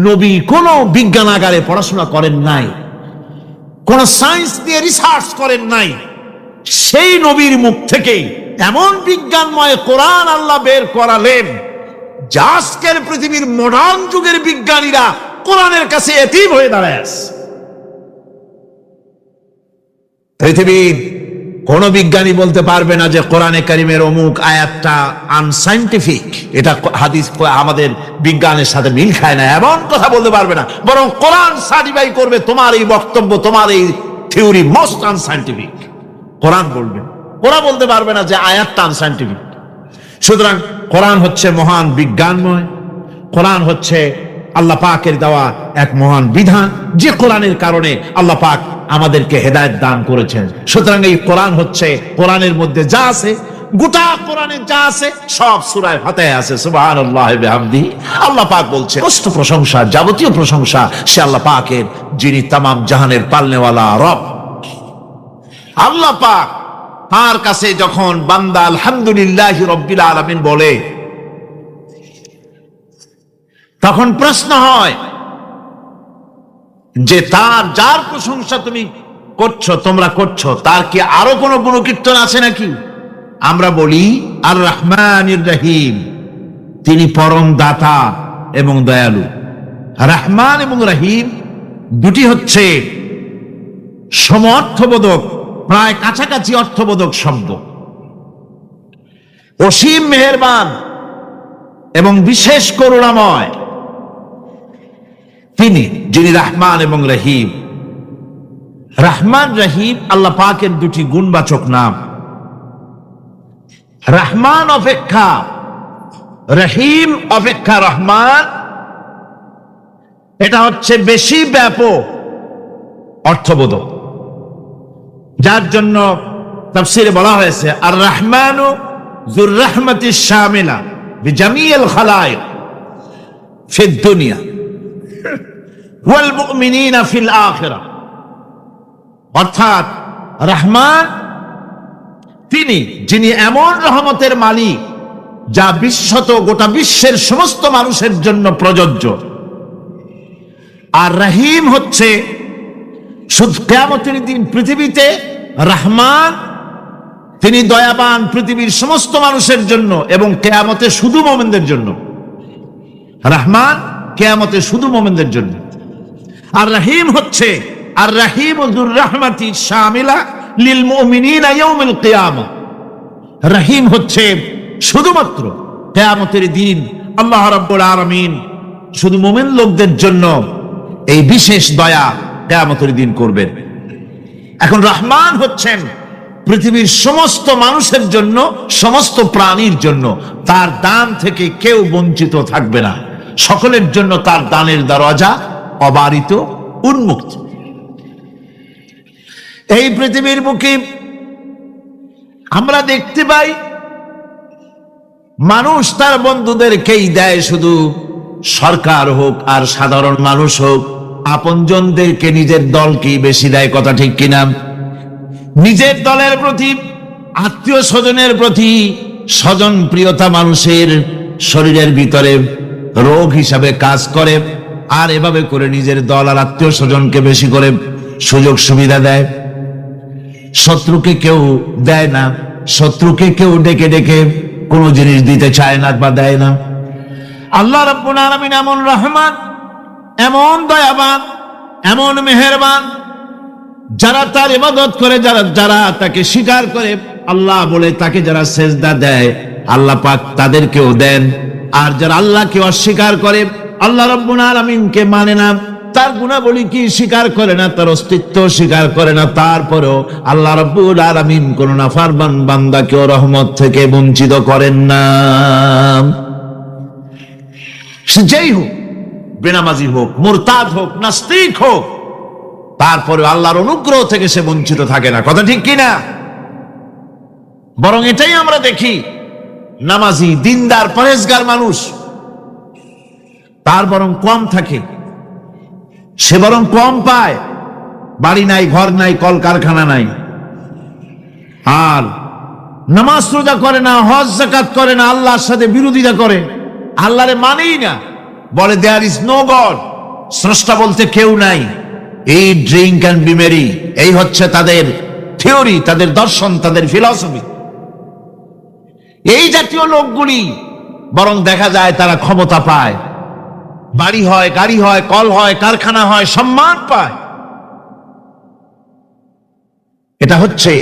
নবী কোন বিজ্ঞানাগারে পড়াশোনা করেন নাই, কোন সায়েন্স নিয়ে রিসার্চ করেন নাই, সেই নবীর মুখ থেকে এমন বিজ্ঞানময় কোরআন আল্লাহ বের করালেন, যা আজকের পৃথিবীর মডার্ন যুগের বিজ্ঞানীরা কোরআনের কাছে এতিম হয়ে দাঁড়ায় আছে। পৃথিবীর কোন বিজ্ঞানী বলতে পারবে না যে কোরআনে কারীমের অমুক আয়াতটা আনসাইন্টিফিক, এটা হাদিস আমাদের বিজ্ঞানের সাথে মিল খায় না, এমন কথা বলতে পারবে না। বরং কোরআন সার্টিফাই করবে তোমার এই বক্তব্য, তোমার এই থিওরি মোস্ট আনসাইন্টিফিক। কোরআন বলবে, ওরা বলতে পারবে না যে আয়াতটা আনসাইন্টিফিক। সুতরাং কোরআন হচ্ছে মহান বিজ্ঞানময়, কোরআন হচ্ছে আল্লাহ পাকের দেওয়া এক মহান বিধান, যে কোরআনের কারণে আল্লাহ পাক আমাদেরকে হেদায়েত দান করেছেন। সুতরাং এই কোরআন হচ্ছে, কোরআনের মধ্যে যা আছে, গোটা কোরআনে যা আছে সব সূরা ফাতিহা আছে। সুবহানাল্লাহ বিহামদিহি। আল্লাহ পাক বলছে, সমস্ত প্রশংসা, যাবতীয় প্রশংসা সে আল্লাহ পাকের, যিনি তামাম জাহানের পালনেওয়ালা রব। আল্লাহ পাক তার কাছে যখন বান্দা আলহামদুলিল্লাহি রাব্বিল আলামিন বলে, তখন প্রশ্ন হয় যে তার, যার প্রশংসা তুমি করছো, তোমরা করছো, তার কি আরো কোনো গুণকীর্তন আছে নাকি? আমরা বলি আর রহমানির রহিম, তিনি পরম দাতা এবং দয়ালু। রহমান এবং রহিম দুটি হচ্ছে সমঅর্থবোধক, প্রায় কাছাকাছি অর্থবোধক শব্দ। অসীম মেহেরবান এবং বিশেষ করুণাময় তিনি, যিনি রহমান এবং রহিম। রহমান রহিম আল্লাহ পাকের দুটি গুণবাচক নাম। রহমান অপেক্ষা, রহিম অপেক্ষা রহমান, এটা হচ্ছে বেশি ব্যাপক অর্থবোধক, যার জন্য তাফসীরে বলা হয়েছে আর রহমানু যুর রাহমাতিশ শামিলা বিজামিল খালায়েক ফিদ দুনিয়া ওয়াল মুমিনিনা ফিল আখিরাহ। অর্থাৎ রহমান তিনি, যিনি এমন রহমতের মালিক যা বিশ্বত গোটা বিশ্বের সমস্ত মানুষের জন্য প্রযোজ্য। আর রহিম হচ্ছে শুধু কিয়ামতের দিন পৃথিবীতে রহমান, তিনি দয়াবান পৃথিবীর সমস্ত মানুষের জন্য, এবং কিয়ামতে শুধু মুমিনদের জন্য। রহমান কিয়ামতে শুধু মুমিনদের জন্য। আর রহিম হচ্ছে আর রহিম যুর রাহমাতি শামিলা লিল মুমিনিনা ইয়াউমিল কিয়ামা। রহিম হচ্ছে শুধুমাত্র কিয়ামতের দিন আল্লাহ রাব্বুল আলামিন শুধু মুমিন লোকদের জন্য এই বিশেষ দয়া কিয়ামতের দিন করবেন। এখন রহমান হচ্ছেন পৃথিবীর সমস্ত মানুষের জন্য, সমস্ত প্রাণীর জন্য। তার দান থেকে কেউ বঞ্চিত থাকবে না, সকলের জন্য তার দানের দরজা অবারিত, উন্মুক্ত। এই পৃথিবীর বুকে আমরা দেখতে পাই মানুষ তার বন্ধুদেরকেই দেয়, শুধু সরকার হোক আর সাধারণ মানুষ হোক, আপনজনদেরকে নিজের দলকেই বেশি দেয়। কথা ঠিক কিনা? নিজের দলের প্রতি, আত্মীয় স্বজনের প্রতি স্বজন প্রিয়তা মানুষের শরীরের ভিতরে রোগ হিসাবে কাজ করে, আর এভাবে করে নিজের দল আর আত্মীয় স্বজনকে বেশি করে সুযোগ সুবিধা দেয়। শত্রুকে কেউ দেয় না, শত্রুকে কেউ ডেকে ডেকে কোনো জিনিস দিতে চায় না বা দেয় না। আল্লাহ রাব্বুল আলামিন এমন রহমান, এমন দয়াবান, এমন মেহেরবান, যারা তার ইবাদত করে, যারা তাকে স্বীকার করে, আল্লাহ বলে তাকে যারা সেজদা দেয়, আল্লাহ পাক তাদেরকেও দেন। আর যারা আল্লাহকে অস্বীকার করে, আল্লাহ রাব্বুল আলামিনকে মানে না, তার গুণাবলী কি স্বীকার করে না, তার অস্তিত্ব স্বীকার করে না, তারপরেও আল্লাহ রাব্বুল আলামিন কোন নাফরমান বান্দাকেও রহমত থেকে বঞ্চিত করেন না। সে যেই হোক, বেনামাজি হোক, মুরতাদ হোক, নাস্তিক হোক, তারপরে আল্লাহর অনুগ্রহ থেকে সে বঞ্চিত থাকে না। কথা ঠিক কিনা? বরং এটাই আমরা দেখি, নামাজি, দিনদার, পরেজগার মানুষ তার বরং কম থাকে, সে বরং কম পায়। বাড়ি নাই, ঘর নাই, কলকারখানা নাই, আর নামাজ রোজা করে না, হজ যাকাত করে না, আল্লাহর সাথে বিরোধিতা করে, আল্লাহরে মানেই না, বলে দেয়ার ইজ নো গড, স্রষ্টা বলতে কেউ নাই। এই ড্রিঙ্ক অ্যান্ড বি মেরি, এই হচ্ছে তাদের থিওরি, তাদের দর্শন, তাদের ফিলসফি। এই জাতীয় লোকগুলি বরং দেখা যায় তারা ক্ষমতা পায়, বাড়ি হয়, গাড়ি হয়, কল হয়, কারখানা হয়, সম্মান পায়।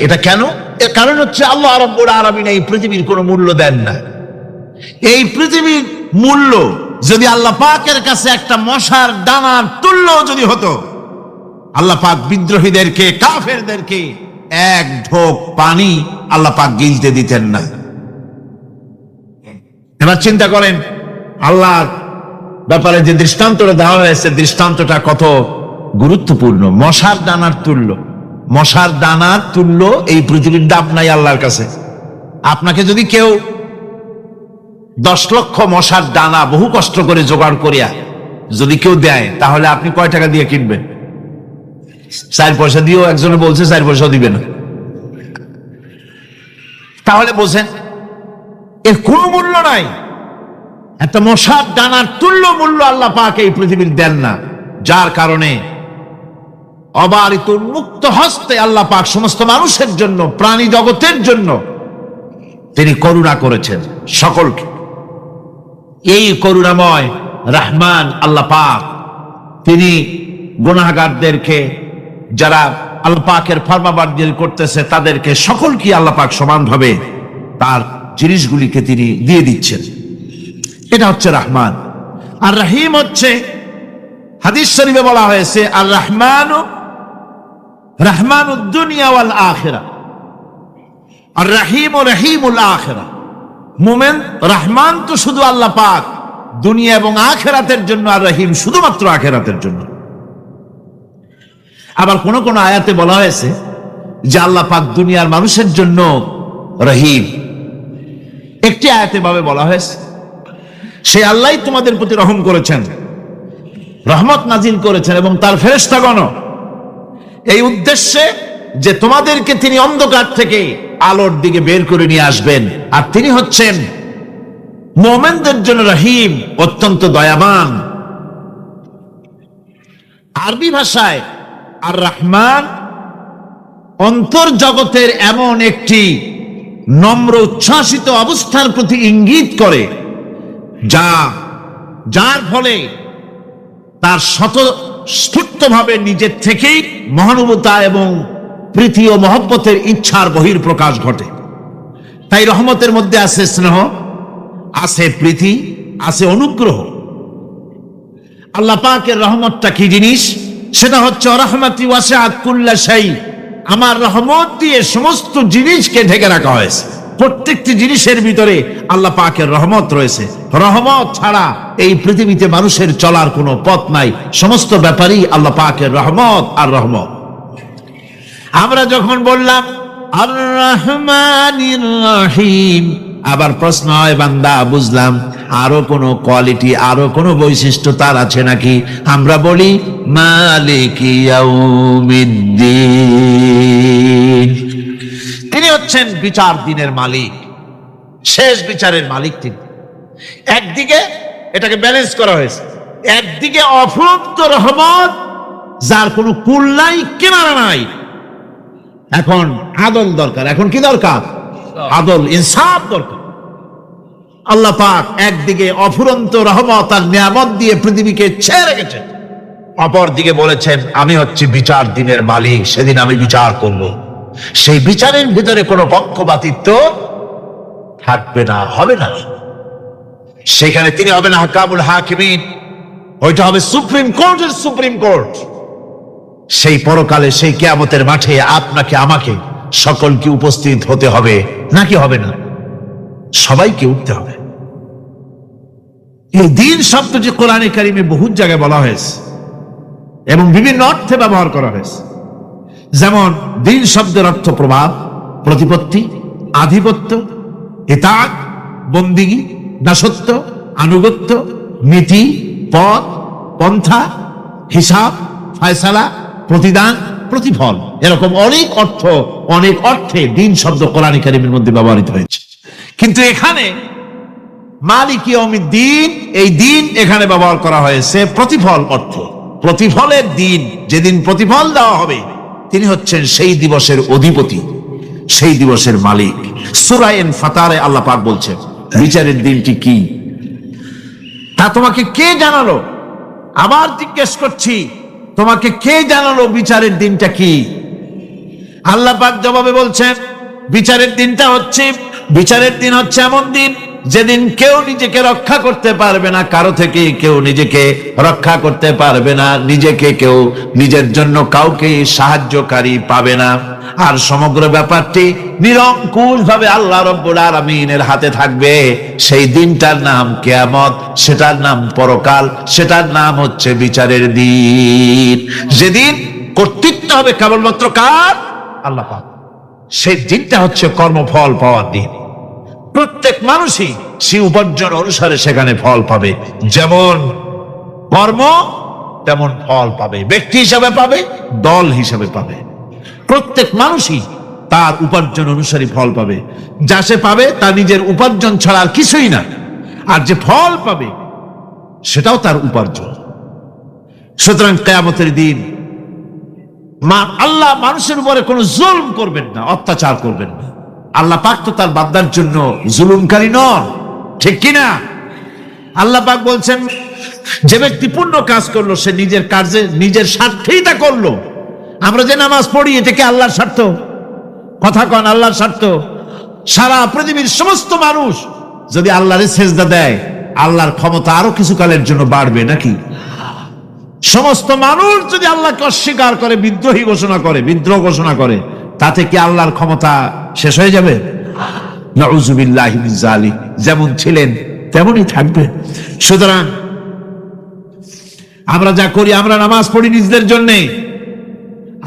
এটা কেন? এর কারণ হচ্ছে আল্লাহ রাব্বুল আলামিন এই পৃথিবীর কোনো মূল্য দেন না। এই পৃথিবীর মূল্য যদি আল্লাহ পাকের কাছে একটা মশার দানার তুল্য যদি হতো, আল্লাহ পাক বিদ্রোহীদেরকে, কাফেরদেরকে এক ঢোক পানি আল্লাহ পাক গিলতে দিতেন না। এবার চিন্তা করেন, আল্লাহর ব্যাপারে যে দৃষ্টান্তটা দেওয়া হয়েছে, দৃষ্টান্তটা কত গুরুত্বপূর্ণ। মশার দানার তুল্য, মশার দানার তুল্য এই পৃথিবীর দাম নাই আল্লাহর কাছে। আপনাকে যদি কেউ 10 লক্ষ মশার দানা বহু কষ্ট করে জোগাড় করিয়া যদি কেউ দেয়, তাহলে আপনি কয় টাকা দিয়ে কিনবেন? 4 পয়সা দিয়েও একজনে বলছে 4 পয়সাও দিবে না। তাহলে বোঝেন এর কোনো মূল্য নাই। একটা মশার দানার তুল্য মূল্য আল্লাহ পাক এই পৃথিবীর দেন না, যার কারণে অবারিত উন্মুক্ত হস্তে আল্লাহ পাক সমস্ত মানুষের জন্য, প্রাণী জগতের জন্য তিনি করুণা করেছেন সকলকে। এই করুণাময় রহমান আল্লাহ পাক, তিনি গুনাহগারদেরকে, যারা আল্লাহ পাকের ফরমাবরদারি করতেছে, তাদেরকে সকলকে আল্লাহ পাক সমানভাবে তার জিনিসগুলিকে তিনি দিয়ে দিচ্ছেন। এটা হচ্ছে রহমান। আর রহিম হচ্ছে, হাদিস শরীফে বলা হয়েছে, আর রহমান রহমানুদ দুনিয়া ওয়াল আখিরা, আর রহিম ও রহিমুল আখিরা। মুমিন রহমান তো শুধু আল্লাহ পাক দুনিয়া এবং আখিরাতের জন্য, আর রহিম শুধুমাত্র আখিরাতের জন্য। আবার কোন কোন আয়াতে বলা হয়েছে যে আল্লাহ পাক দুনিয়ার মানুষের জন্য রহিম। একটি আয়াতে ভাবে বলা হয়েছে, সে আল্লাহ তোমাদের প্রতি রহম করেছেন, রহমত নাজিল করেছেন, এবং তার ফেরেশতাগণ এই উদ্দেশ্যে যে তোমাদেরকে তিনি অন্ধকার থেকে আলোর দিকে বের করে নিয়ে আসবেন। আর তিনি হচ্ছেন মুমিনদের জন্য রহিম, অত্যন্ত দয়াবান। আরবি ভাষায় আর রহমান অন্তর্জগতের এমন একটি নম্র উচ্ছ্বাসিত অবস্থার প্রতি ইঙ্গিত করে, যার ফলে তার স্বতঃস্ফূর্তভাবে নিজের থেকেই মহানুভবতা এবং প্রীতি ও মহব্বতের ইচ্ছার বহির প্রকাশ ঘটে। তাই রহমতের মধ্যে আছে স্নেহ, আছে প্রীতি, আছে অনুগ্রহ। আল্লাহ পাকের রহমতটা কি জিনিস? সেটা হচ্ছে রাহমাতি ওয়াসিআত কুল্লা শাই, আমার রহমত দিয়ে সমস্ত জিনিসকে ঢেকে রাখা হয়েছে। প্রত্যেকটি জিনিসের ভিতরে আল্লাহ পাকের রহমত রয়েছে। রহমত ছাড়া এই পৃথিবীতে মানুষের চলার কোনো পথ নাই। সমস্ত ব্যাপারই আল্লাহ পাকের রহমত আর রহমত। আমরা যখন বললাম আর রহমানির রহিম, আবার প্রশ্ন হয় বান্দা বুঝলাম আরো কোনো কোয়ালিটি, আরো কোনো বৈশিষ্ট্য তার আছে নাকি? আমরা বলি মালিকি ইয়াউমিদ্দিন, তিনি হচ্ছেন বিচার দিনের মালিক, শেষ বিচারের মালিক তিনি। একদিকে এটাকে ব্যালেন্স করা হয়েছে, একদিকে অফুরন্ত রহমত যার কোনো কুল নাই, কিনারা নাই। এখন আদল দরকার। এখন কি দরকার? আদল, ইনসাফ দরকার। আল্লাহ পাক একদিকে অফুরন্ত রহমত আর নিয়ামত দিয়ে পৃথিবীকে ছেড়ে রেখেছেন, অপর দিকে বলেছেন আমি হচ্ছি বিচার দিনের মালিক, সেদিন আমি বিচার করব। সেই বিচারের ভিতরে কোনো পক্ষপাতিত্ব থাকবে না, হবে না। সেখানে তিনি হবেন হাকামুল হাকিমিন, ওইটা হবে সুপ্রিম কোর্টের সুপ্রিম কোর্ট। সেই পরকালে, সেই কিয়ামতের মাঠে আপনাকে আমাকে সকলকে উপস্থিত হতে হবে, নাকি হবে না? সবাইকে উঠতে হবে। এই দিন শব্দটি কোরআনে কারিমে বহু জায়গায় বলা হয়েছে এবং বিভিন্ন অর্থে ব্যবহার করা হয়েছে। যেমন দিন শব্দের অর্থ প্রভাব, প্রতিপত্তি, আধিপত্য, ইতাআত, বন্দিগি, দাসত্ব, আনুগত্য, নীতি, পথ, পন্থা, হিসাব, ফয়সালা, প্রতিদান, প্রতিফল। এরকম অনেক অর্থ, অনেক অর্থে দিন শব্দ কোরআনে কারিমের মধ্যে ব্যবহৃত হয়েছে। কিন্তু এখানে মালিক ইয়াউমিদ্দিন, এই দিন এখানে ব্যবহার করা হয়েছে প্রতিফল অর্থে। প্রতিফলের দিন, যেদিন প্রতিফল দেওয়া হবে, তিনি হচ্ছেন সেই দিবসের অধিপতি, সেই দিবসের মালিক। সূরা ফাতারে আল্লাহ পাক বলছেন বিচারের দিনটি কি তা তোমাকে কে জানালো? আবার জিজ্ঞেস করছি, তোমাকে কে জানালো বিচারের দিনটা কি? আল্লাহ পাক জবাবে বলছেন বিচারের দিন হচ্ছে এমন দিন যেদিন কেউ নিজেকে রক্ষা করতে পারবে না, কারো থেকে কেউ নিজেকে রক্ষা করতে পারবে না, নিজেকে কেউ নিজের জন্য কাউকে সাহায্যকারী পাবে না। আর সমগ্র ব্যাপারটি নিরঙ্কুশ ভাবে আল্লাহ রাব্বুল আলামিনের হাতে থাকবে। সেই দিনটার নাম কিয়ামত, সেটার নাম পরকাল, সেটার নাম হচ্ছে বিচারের দিন। যেদিন কর্তৃত্ব হবে কেবলমাত্র কার? আল্লাহ পাক। সেই দিনটা হচ্ছে কর্মফল পাওয়ার দিন। প্রত্যেক মানুষই সে উপার্জন অনুসারে সেখানে ফল পাবে। যেমন কর্ম তেমন ফল পাবে, ব্যক্তি হিসাবে পাবে, দল হিসাবে পাবে। প্রত্যেক মানুষই তার উপার্জন অনুসারে ফল পাবে। যা সে পাবে তা নিজের উপার্জন ছাড়া আর কিছুই না, আর যে ফল পাবে সেটাও তার উপার্জন। সুতরাং কিয়ামতের দিন আল্লাহ মানুষের উপরে কোনো জুলম করবেন না, অত্যাচার করবেন না। আল্লাহ পাক তো তার বান্দার জন্য জুলুমকারী নন, ঠিক কিনা? আল্লাহ পাক বলছেন যে ব্যক্তি পূর্ণ কাজ করলো সে নিজের কাজে নিজের স্বার্থেই তা করলো। আমরা যে নামাজ পড়ি এটা কি আল্লাহর স্বার্থ? কথা কন, আল্লাহর স্বার্থ? সারা পৃথিবীর সমস্ত মানুষ যদি আল্লাহরে সেজদা দেয়, আল্লাহর ক্ষমতা আরো কিছু কালের জন্য বাড়বে নাকি? সমস্ত মানুষ যদি আল্লাহকে অস্বীকার করে, বিদ্রোহী ঘোষণা করে, বিদ্রোহ ঘোষণা করে, তাতে কি আল্লাহর ক্ষমতা শেষ হয়ে যাবে? নাউযুবিল্লাহি মিন যালিক। যেমন ছিলেন তেমনই থাকবে। সুতরাং আমরা যা করি, আমরা নামাজ পড়ি নিজেদের জন্য,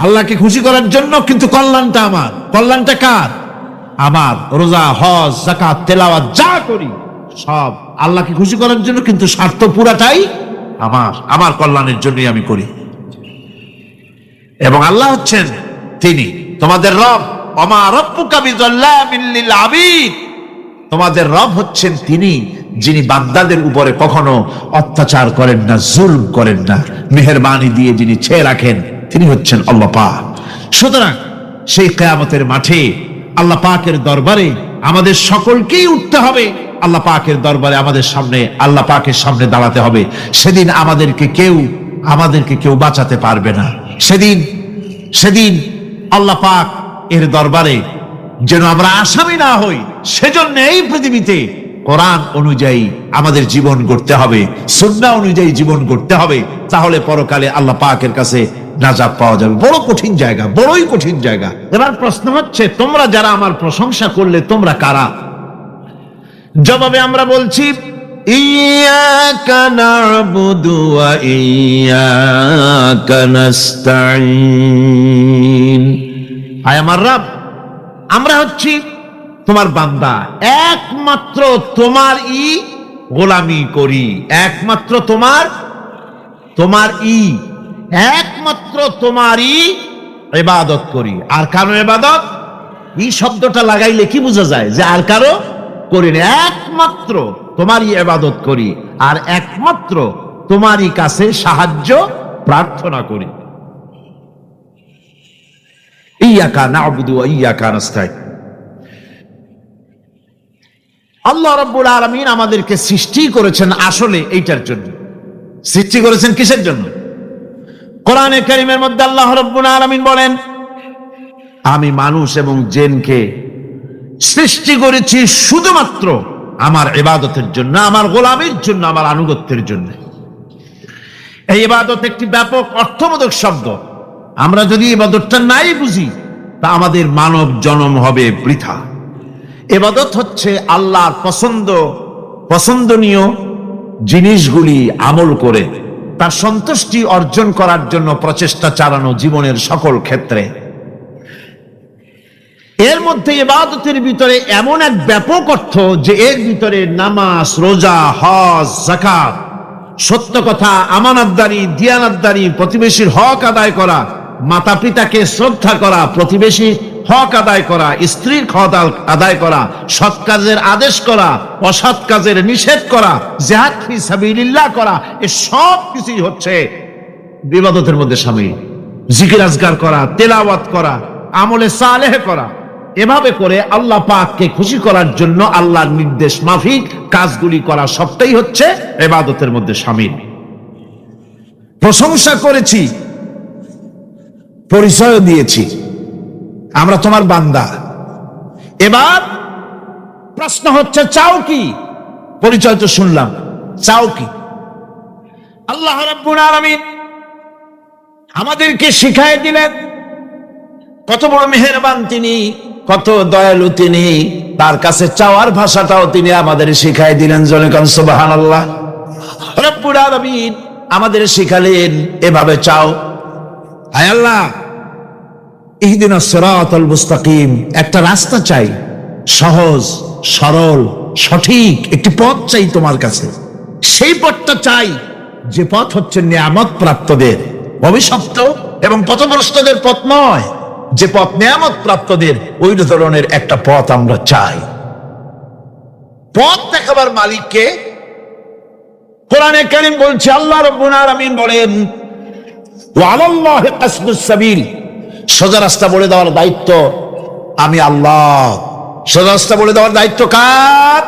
আল্লাহকে খুশি করার জন্য, কিন্তু কল্যাণটা আমার। কল্যাণটা কার? আমার। রোজা, হজ, যাকাত, তেলাওয়াত যা করি সব আল্লাহকে খুশি করার জন্য, কিন্তু স্বার্থ পুরাটাই আমার কল্যাণের জন্যই আমি করি। এবং আল্লাহ হচ্ছেন তিনি তোমাদের রব। ওমা রাব্বুকা বিযাল্লামিল লিল আবিদ, তোমাদের রব হচ্ছেন তিনি যিনি বান্দাদের উপরে কখনো অত্যাচার করেন না, জুলম করেন না, মেহেরবানি দিয়ে যিনি ছেয়ে রাখেন, তিনি হচ্ছেন আল্লাহ পাক। সুতরাং সেই কিয়ামতের মাঠে আল্লাহ পাকের দরবারে আমাদের সকলকেই উঠতে হবে। আল্লাহ পাকের দরবারে আমাদের সামনে, আল্লাহ পাকের সামনে দাঁড়াতে হবে। সেদিন আমাদেরকে কেউ বাঁচাতে পারবে না। সেদিন আল্লাহ পাক এর দরবারে যেন আমরা আসামি না হই, সেজন্য এই পৃথিবীতে কোরআন অনুযায়ী আমাদের জীবন গড়তে হবে, সুন্নাহ অনুযায়ী জীবন গড়তে হবে, তাহলে পরকালে আল্লাহ পাকের কাছে নাজাত পাওয়া যাবে। বড় কঠিন জায়গা, বড়ই কঠিন জায়গা। এবার প্রশ্ন হচ্ছে, তোমরা যারা আমার প্রশংসা করলে তোমরা কারা? জবাবে আমরা বলছি, ইয়্যাকা না'বুদু ওয়া ইয়্যাকা নাস্তাঈন। আয় আমার রব, আমরা হচ্ছি তোমার বান্দা, একমাত্র তোমারই গোলামি করি, একমাত্র একমাত্র তোমারই ইবাদত করি। আর কারো ইবাদত, এই শব্দটা লাগাইলে কি বোঝা যায়? যে আর কারো করি না, একমাত্র তোমারই ইবাদত করি, আর একমাত্র তোমারই কাছে সাহায্য প্রার্থনা করি। ইয়্যাকা না'বুদু ওয়া ইয়্যাকা নাস্তাঈন। আল্লাহ রাব্বুল আলামিন আমাদেরকে সৃষ্টি করেছেন আসলে এইটার জন্য। সৃষ্টি করেছেন কিসের জন্য? কোরআনে কারীমের মধ্যে আল্লাহ রাব্বুল আলামিন বলেন, আমি মানুষ এবং জিনকে সৃষ্টি করেছি শুধুমাত্র আমার ইবাদতের জন্য, আমার গোলামির জন্য, আমার আনুগত্যের জন্য। এই ইবাদত একটি ব্যাপক অর্থবোধক শব্দ। আমরা যদি ইবাদতটা নাই বুঝি, তা আমাদের মানব জন্ম হবে বৃথা। ইবাদত হচ্ছে আল্লাহর পছন্দনীয় জিনিসগুলি আমল করে তার সন্তুষ্টি অর্জন করার জন্য প্রচেষ্টা চালানো জীবনের সকল ক্ষেত্রে। এর মধ্যে ইবাদতের ভিতরে এমন এক ব্যাপক অর্থ যে এর ভিতরে নামাজ, রোজা, হজ, যাকাত, সত্য কথা, আমানতদারি, দিয়ানতদারি, প্রতিবেশীর হক আদায় করা, মাতা পিতাকে শ্রদ্ধা করা, প্রতিবেশী হক আদায় করা, স্ত্রীর হক আদায় করা, সৎ কাজের আদেশ করা, অসৎ কাজের নিষেধ করা, জিহাদ ফি সাবিলিল্লাহ করা, এই সব কিছুই হচ্ছে ইবাদতের মধ্যে শামিল। জিকির আজকার করা, তেলাওয়াত করা, আমলে সালেহ করা, এভাবে করে আল্লাহ পাককে খুশি করার জন্য আল্লাহর নির্দেশ মাফিক কাজগুলি করা, সবটাই হচ্ছে ইবাদতের মধ্যে শামিল। প্রশংসা করেছি, পরিচয় দিয়েছি, আমরা তোমার বান্দা। এবার প্রশ্ন হচ্ছে, চাও কি? পরিচয় তো শুনলাম, চাও কি? আল্লাহ রাব্বুল আলামিন আমাদেরকে শিখায় দিলেন, কত বড় মেহেরবান তিনি, কত দয়ালু তিনি। তার কাছে চাওয়ার ভাষাটাও তিনি আমাদের শিখাই দিলেন। জনগণ সুবহানাল্লাহ। রব্বুল আলামিন আমাদের শিখালেন, এভাবে চাও। আয় আল্লাহ, ইহদিনাস সিরাতাল মুস্তাকিম, একটা রাস্তা চাই, সহজ সরল সঠিক একটি পথ চাই তোমার কাছে। সেই পথটা চাই যে পথ হচ্ছে নিয়ামত প্রাপ্তদের, অভিশপ্ত এবং পথভ্রষ্টদের পথ নয়। যে পথ নিয়ামত প্রাপ্তদের, ওই ধরনের একটা পথ আমরা চাই। পথ দেখাবার মালিককে কোরআনে কারীম বলছে, আল্লাহ রাব্বুল আলামিন বলেন, ওয়া আলাল্লাহি কাসদুস সাবিল, সোজা রাস্তা বলে দেওয়ার দায়িত্ব আমি আল্লাহ। সোজা রাস্তা বলে দেওয়ার দায়িত্ব কার?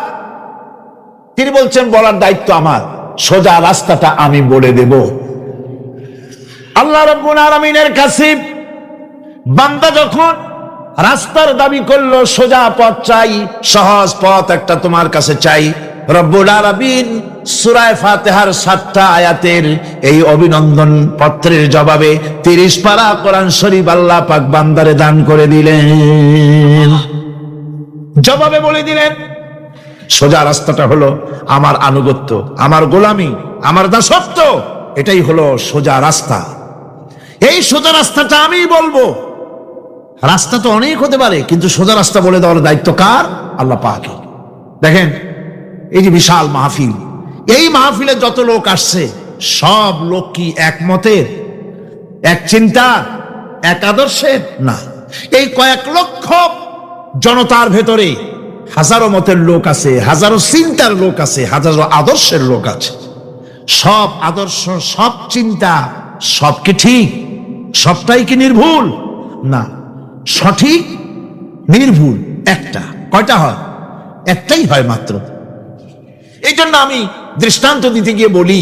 তিনি বলছেন, বলার দায়িত্ব আমার, সোজা রাস্তাটা আমি বলে দেব। আল্লাহ রাব্বুল আলামিনের কাছে বান্দা যখন রাস্তার দাবি করলো, সোজা পথ চাই, সহজ পথ একটা তোমার কাছে চাই, রব্বুল আলামিন সূরা ফাতিহার 7টা আয়াতের এই অভিনন্দন পত্রের জবাবে 30 পারা কোরআন শরীফ আল্লাহ পাক বান্দারে দান করে দিলেন। জবাবে বলে দিলেন, সোজা রাস্তাটা হলো আমার আনুগত্য, আমার গোলামি, আমার দাসত্ব, এটাই হলো সোজা রাস্তা। এই সোজা রাস্তাটা আমি বলবো। রাস্তা তো অনেক হতে পারে, কিন্তু সোজা রাস্তা বলে দেওয়ার দায়িত্ব কার? আল্লাহ পাকের। দেখেন, এই যে বিশাল মাহফিল, এই মাহফিলে যত লোক আসছে, সব লোক কি এক মতের, এক চিন্তা, এক আদর্শের? না। এই কয়েক লক্ষ জনতার ভেতরে হাজারো মতের লোক আছে, হাজারো চিন্তার লোক আছে, হাজারো আদর্শের লোক আছে। সব আদর্শ, সব চিন্তা, সব কি ঠিক? সবটাই কি নির্ভুল? না। সঠিক নির্ভুল একটা, কয়টা হয়? একটাই হয় মাত্র। এই জন্য আমি দৃষ্টান্ত দিতে গিয়ে বলি,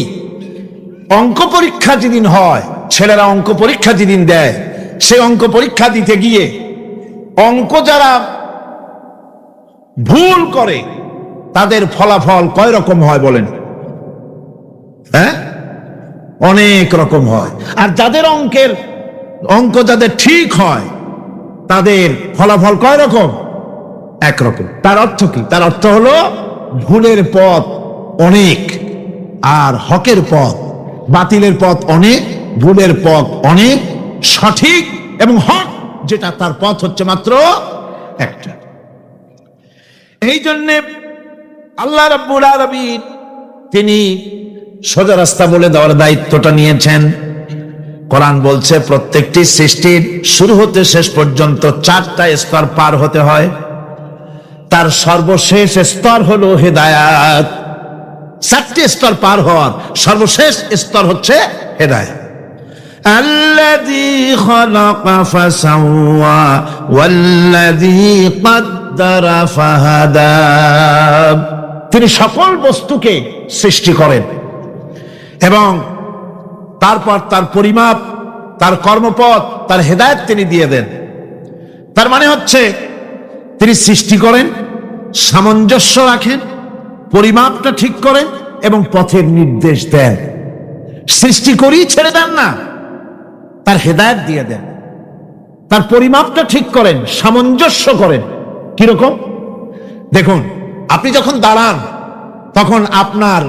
অঙ্ক পরীক্ষা যেদিন হয়, ছেলেরা অঙ্ক পরীক্ষা যেদিন দেয়, সেই অঙ্ক পরীক্ষা দিতে গিয়ে অঙ্ক যারা ভুল করে, তাদের ফলাফল কয় রকম হয় বলেন? হ্যাঁ, অনেক রকম হয়। আর যাদের অঙ্ক যাদের ঠিক হয় তাদের ফলাফল কয় রকম? একরকম। তার অর্থ কি? তার অর্থ হলো ভুলের পথ অনেক আর হকের পথ, বাতিলের পথ অনেক, ভুলের পথ অনেক, সঠিক এবং হক যেটা তার পথ হচ্ছে মাত্র একটা। এই জন্যে আল্লাহ রাব্বুল আলামিন তিনি সোজা রাস্তা বলে দেওয়ার দায়িত্বটা নিয়েছেন। কোরআন বলছে প্রত্যেকটি সৃষ্টির শুরু হতে শেষ পর্যন্ত 4টা স্তর পার হতে হয়। তার সর্বশেষ স্তর হলো হেদায়াত। 4টি স্তর পার হওয়ার সর্বশেষ স্তর হচ্ছে হেদায়াত। আল্লাযী খালাকা ফাসাওয়া ওয়াল্লাযী কাদ্দারা ফাহাদা। তিনি সকল বস্তুকে সৃষ্টি করেন এবং তারপর তার পরিমাপ, তার কর্মপথ, তার হেদায়েত তিনি দিয়ে দেন। তার মানে হচ্ছে তিনি সৃষ্টি করেন, সামঞ্জস্য রাখেন, পরিমাপটা ঠিক করেন এবং পথের নির্দেশ দেন। সৃষ্টি করেই ছেড়ে দেন না, তার হেদায়েত দিয়ে দেন। তার পরিমাপটা ঠিক করেন, সামঞ্জস্য করেন। কিরকম? দেখুন, আপনি যখন দাঁড়ান তখন আপনার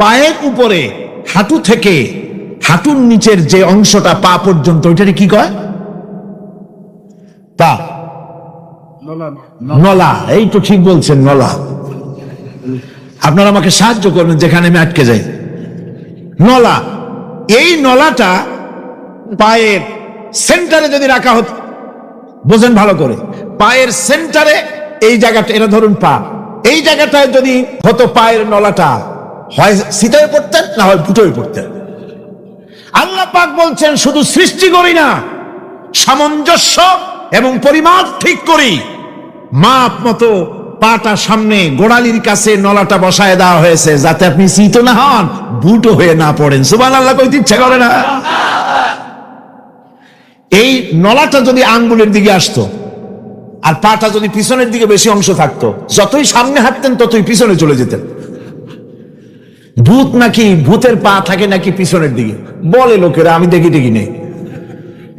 পায়ের উপরে হাঁটু থেকে হাঁটুর নিচের যে অংশটা পা পর্যন্ত, ওইটাকে কি কয়? পা, নলা। এই তো ঠিক বলছেন, নলা। আপনারা আমাকে সাহায্য করবেন যেখানে আমি আটকে যাই। নলা। এই নলাটা পায়ের সেন্টারে যদি রাখা হতো, বোঝেন ভালো করে, পায়ের সেন্টারে এই জায়গাটা, এটা ধরুন পা, এই জায়গাটায় যদি হতো পায়ের নলাটা, হয় সিটায় পড়তেন না হয় ফুটোয় পড়তেন। আল্লাহ পাক বলছেন শুধু সৃষ্টি করি না, সামঞ্জস্য এবং পরিমাপ ঠিক করি। মাপ মতো পাটা সামনে গোড়ালির কাছে নলাটা বসায় দেওয়া হয়েছে যাতে আপনি সিটো না হন, বুটো হয়ে না পড়েন। সুবহানাল্লাহ কইতে ইচ্ছা করে না? এই নলাটা যদি আঙ্গুলের দিকে আসতো আর পাটা যদি পিছনের দিকে বেশি অংশ থাকতো, যতই সামনে হাঁটতেন ততই পিছনে চলে যেতেন। ভূত নাকি, ভূতের পা থাকে নাকি পিছনের দিকে, বলে লোকেরা, আমি দেখি নেই।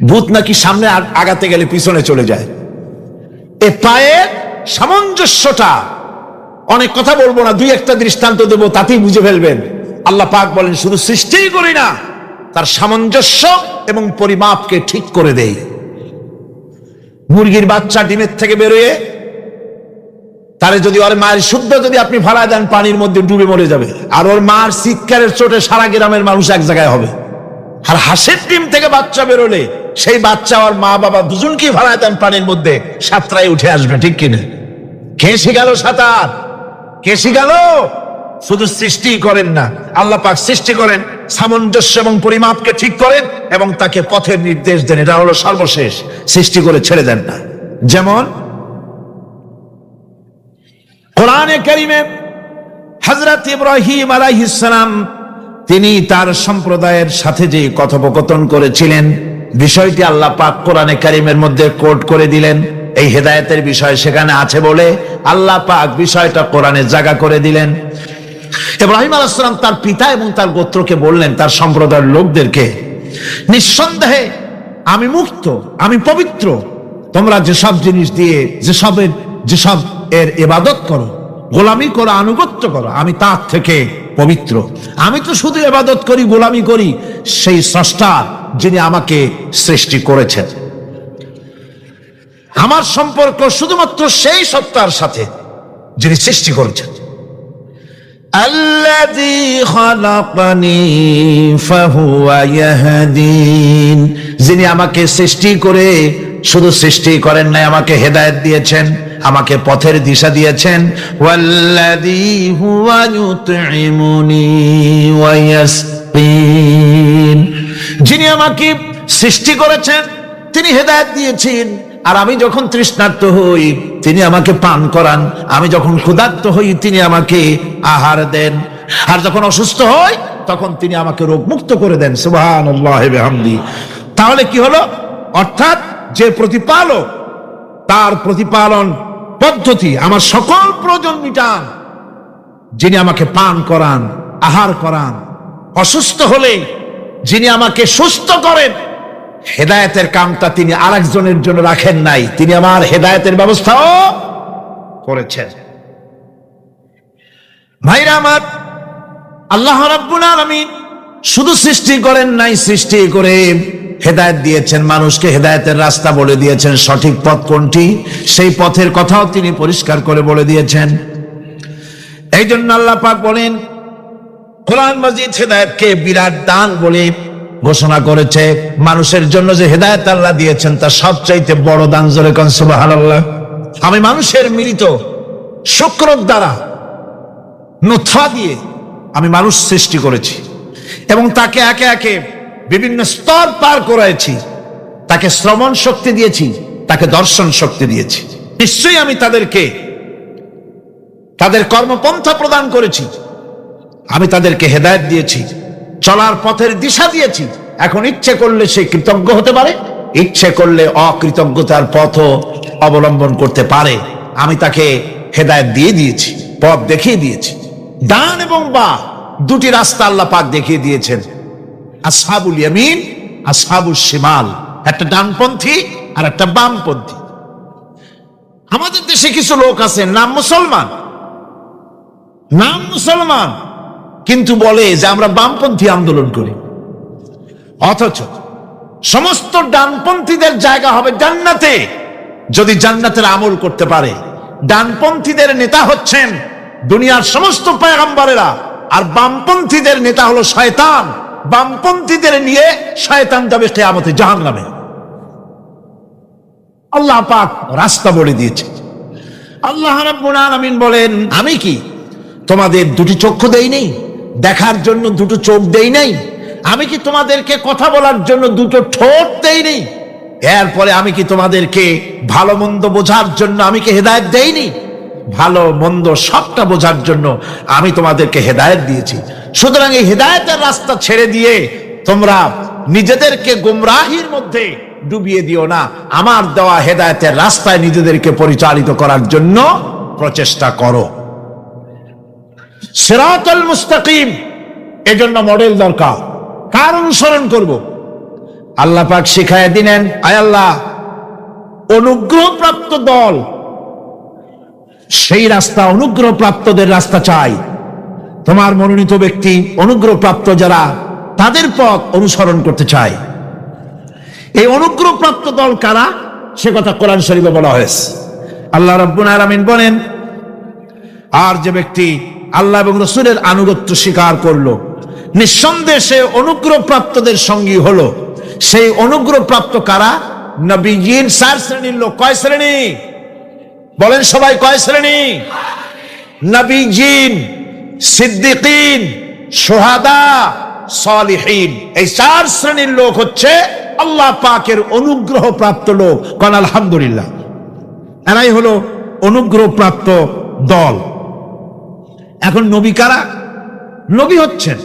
ভূত নাকি সামনে আগাতে গেলে পিছনে চলে যায়। এ পায়ের সামঞ্জস্যটা, অনেক কথা বলবো না, 2-1টা দৃষ্টান্ত দেবো, তাতেই বুঝে ফেলবেন। আল্লাহ পাক বলেন শুধু সৃষ্টিই করি না, তার সামঞ্জস্য এবং পরিমাপকে ঠিক করে দেই। মুরগির বাচ্চা ডিমের থেকে বেরোয়, তারে যদি ওর মায়ের শুদ্ধ যদি আপনি ফালায় দেন, পানির মধ্যে ডুবে মরে যাবে। আর ওর মার চিৎকারের চোটে সারা গ্রামের মানুষ এক জায়গায় হবে। আর হাঁসের ডিম থেকে বাচ্চা বেরোলে সেই বাচ্চা ওর মা বাবা দুজনকেই ফালায় দেন পানির মধ্যে, সাঁতরায় উঠে আসবে, ঠিক কিনা? কে শিখালো সাঁতার? কে শিখালো? শুধু সৃষ্টি করেন না, আল্লাহ পাক সৃষ্টি করেন, সামঞ্জস্য এবং পরিমাপকে ঠিক করেন এবং তাকে পথের নির্দেশ দেন। এটা হলো সর্বশেষ। সৃষ্টি করে ছেড়ে দেন না। যেমন কোরআনে কারিমে হযরত ইব্রাহিম আলাইহিস সালাম তিনি তার সম্প্রদায়ের সাথে যে কথোপকথন করেছিলেন, বিষয়টি আল্লাহ পাক কোরআনে কারিমের মধ্যে কোট করে দিলেন। এই হেদায়েতের বিষয় সেখানে আছে বলে আল্লাহ পাক বিষয়টা কোরআনে জায়গা করে দিলেন। ইব্রাহিম আলাইহিস সালাম তার পিতা এবং তার গোত্রকে বললেন, তার সম্প্রদায়ের লোকদেরকে, নিঃসন্দেহে আমি মুক্ত, আমি পবিত্র। তোমরা যেসব জিনিস দিয়ে যেসব এর ইবাদত করো, গোলামি করো, আনুগত্য করো, আমি তার থেকে পবিত্র। আমি তো শুধু ইবাদত করি, গোলামি করি সেই স্রষ্টা যিনি আমাকে সৃষ্টি করেছেন। আমার সম্পর্ক শুধুমাত্র সেই সত্তার সাথে যিনি সৃষ্টি করেছেন। আল্লাযী খালাকানি ফাহুয়া ইয়াহদিন, যিনি আমাকে সৃষ্টি করে শুধু সৃষ্টি করেন নাই, আমাকে হেদায়েত দিয়েছেন, আমাকে পথের দিশা দিয়েছেন। ওয়াল্লাযী হুয়া ইউতঈমুনি ওয়া ইয়াসকিন, যিনি আমাকে সৃষ্টি করেছেন তিনি হেদায়েত দিয়েছেন। আর আমি যখন তৃষ্ণার্ত হই তিনি আমাকে পান করান, আমি যখন ক্ষুধার্ত হই তিনি আমাকে আহার দেন, আর যখন অসুস্থ হই তখন তিনি আমাকে রোগ মুক্ত করে দেন। সুবহানাল্লাহি ওয়া বিহামদিহি। তাহলে কি হলো? অর্থাৎ যে প্রতিপালক, তার প্রতিপালন পদ্ধতি আমার সকল প্রয়োজন মিটান, যিনি আমাকে পান করান, আহার করান, অসুস্থ হলে যিনি আমাকে সুস্থ করেন। হেদায়েতের কামটা তিনি আরেকজনের জন্য রাখেন নাই, তিনি আমার হেদায়েতের ব্যবস্থাও করেছেন। ভাইরা আমার, আল্লাহ রাব্বুল আলামিন শুধু সৃষ্টি করেন নাই, সৃষ্টি করে হেদায়েত দিয়েছেন, মানুষকে হেদায়েতের রাস্তা বলে দিয়েছেন। সঠিক পথ কোনটি, সেই পথের কথাও তিনি পরিষ্কার করে বলে দিয়েছেন। এই জন্য আল্লাহ পাক বলেন, কোরআন মাজিদ হেদায়েতকে বিরাট দান বলে ঘোষণা করেছে। মানুষের জন্য যে হেদায়েত আল্লাহ দিয়েছেন তার সবচাইতে বড় দান, জোরে কোন সুবহানাল্লাহ। আমি মানুষের মিলিত শুক্রক দ্বারা, নুতফা দিয়ে আমি মানুষ সৃষ্টি করেছি এবং তাকে একে একে বিভিন্ন স্তর পার করাইছি। তাকে শ্রবণ শক্তি দিয়েছি, তাকে দর্শন শক্তি দিয়েছি। নিশ্চয়ই আমি তাদেরকে তাদের কর্মপন্থা প্রদান করেছি, আমি তাদেরকে হেদায়েত দিয়েছি, চলার পথের দিশা দিয়েছি। এখন ইচ্ছে করলে সে কৃতজ্ঞ হতে পারে, ইচ্ছে করলে অকৃতজ্ঞতার পথও অবলম্বন করতে পারে। আমি তাকে হেদায়েত দিয়ে দিয়েছি, পথ দেখিয়ে দিয়েছি। ডান এবং বাম দুটি রাস্তা আল্লাহ পাক দেখিয়ে দিয়েছেন। আসহাবুল ইয়ামিন, আসহাবুল শিমাল, একটা ডানপন্থী আর একটা বামপন্থী। আমাদের দেশে কিছু লোক আছে, নাম মুসলমান, কিন্তু বলে যে আমরা বামপন্থী আন্দোলন করি। অথচ সমস্ত ডানপন্থীদের জায়গা হবে জান্নাতে, যদি জান্নাতের আমল করতে পারে। ডানপন্থীদের নেতা হচ্ছেন দুনিয়ার সমস্ত পয়গম্বরেরা, আর বামপন্থীদের নেতা হলো শয়তান। বামপন্থীদের নিয়ে শয়তান যাবে কিয়ামতে জাহান্নামে। আল্লাহ পাক রাস্তা বলে দিয়েছে। আল্লাহ রাব্বুল আলামিন বলেন, আমি কি তোমাদের দুটি চক্ষু দেই নাই, দেখার জন্য দুটো চোখ দেই নাই? আমি কি তোমাদেরকে কথা বলার জন্য দুটো ঠোঁট দেই নাই? এরপরে আমি কি তোমাদেরকে ভালো মন্দ বোঝার জন্য আমি কি হেদায়েত দেইনি? ভালো মন্দ সবটা বোঝার জন্য আমি তোমাদেরকে হেদায়েত দিয়েছি। সুতরাং এই হেদায়েতের রাস্তা ছেড়ে দিয়ে তোমরা নিজেদেরকে গুমরাহির মধ্যে ডুবিয়ে দিও না। আমার দেওয়া হেদায়েতের রাস্তায় নিজেদেরকে পরিচালিত করার জন্য প্রচেষ্টা করো। সিরাতাল মুস্তাকিম, এজন্য মডেল দরকার। কার অনুসরণ করব? আল্লাহ পাক শিখায় দিলেন, আয় আল্লাহ, অনুগ্রহপ্রাপ্ত দল, সেই রাস্তা অনুগ্রহপ্রাপ্তদের রাস্তা চাই। তোমার মনোনীত ব্যক্তি অনুগ্রহপ্রাপ্ত যারা, তাদের পথ অনুসরণ করতে চাই। এই অনুগ্রহপ্রাপ্ত দল কারা, সে কথা কোরআন শরীফে বলা হয়েছে। আল্লাহ রাব্বুল আলামিন বলেন, আর যে ব্যক্তি আল্লাহ এবং রাসূলের আনুগত্য স্বীকার করলো, নিঃসন্দেহে সে অনুগ্রহপ্রাপ্তদের সঙ্গী হলো। সেই অনুগ্রহপ্রাপ্ত কারা? নবীয়িন। 4 শ্রেণীর লোক। কয় শ্রেণী বলেন সবাই, কয় শ্রেণী? নবীয়িন, সিদ্দিকিন, শুহাদা, সালিহিন। এই 4 শ্রেণীর লোক হচ্ছে আল্লাহ পাকের অনুগ্রহপ্রাপ্ত লোক। কোন আলহামদুলিল্লাহ। এরাই হলো অনুগ্রহপ্রাপ্ত দল। এখন নবী কারা? নবী হচ্ছেন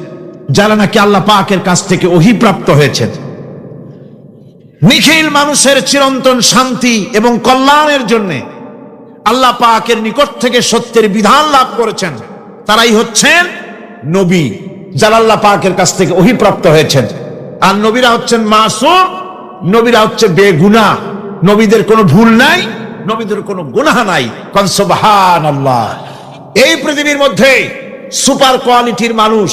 যারা নাকি আল্লাহ পাকের কাছ থেকে ওহী প্রাপ্ত হয়েছেন, নিখিল মানুষের চিরন্তন শান্তি এবং কল্যাণের জন্য আল্লাহ পাকের নিকট থেকে সত্যের বিধান লাভ করেছেন। তারাই হচ্ছেন নবী, যারা আল্লাহ পাকের কাছ থেকে ওহী প্রাপ্ত হয়েছেন। আর নবীরা হচ্ছেন মাসুম, নবীরা হচ্ছে বেগুনাহ। নবীদের কোনো ভুল নাই, নবীদের কোনো গুনাহ নাই। কোন সুবহানাল্লাহ। এই পৃথিবীর মধ্যে সুপার কোয়ালিটির মানুষ,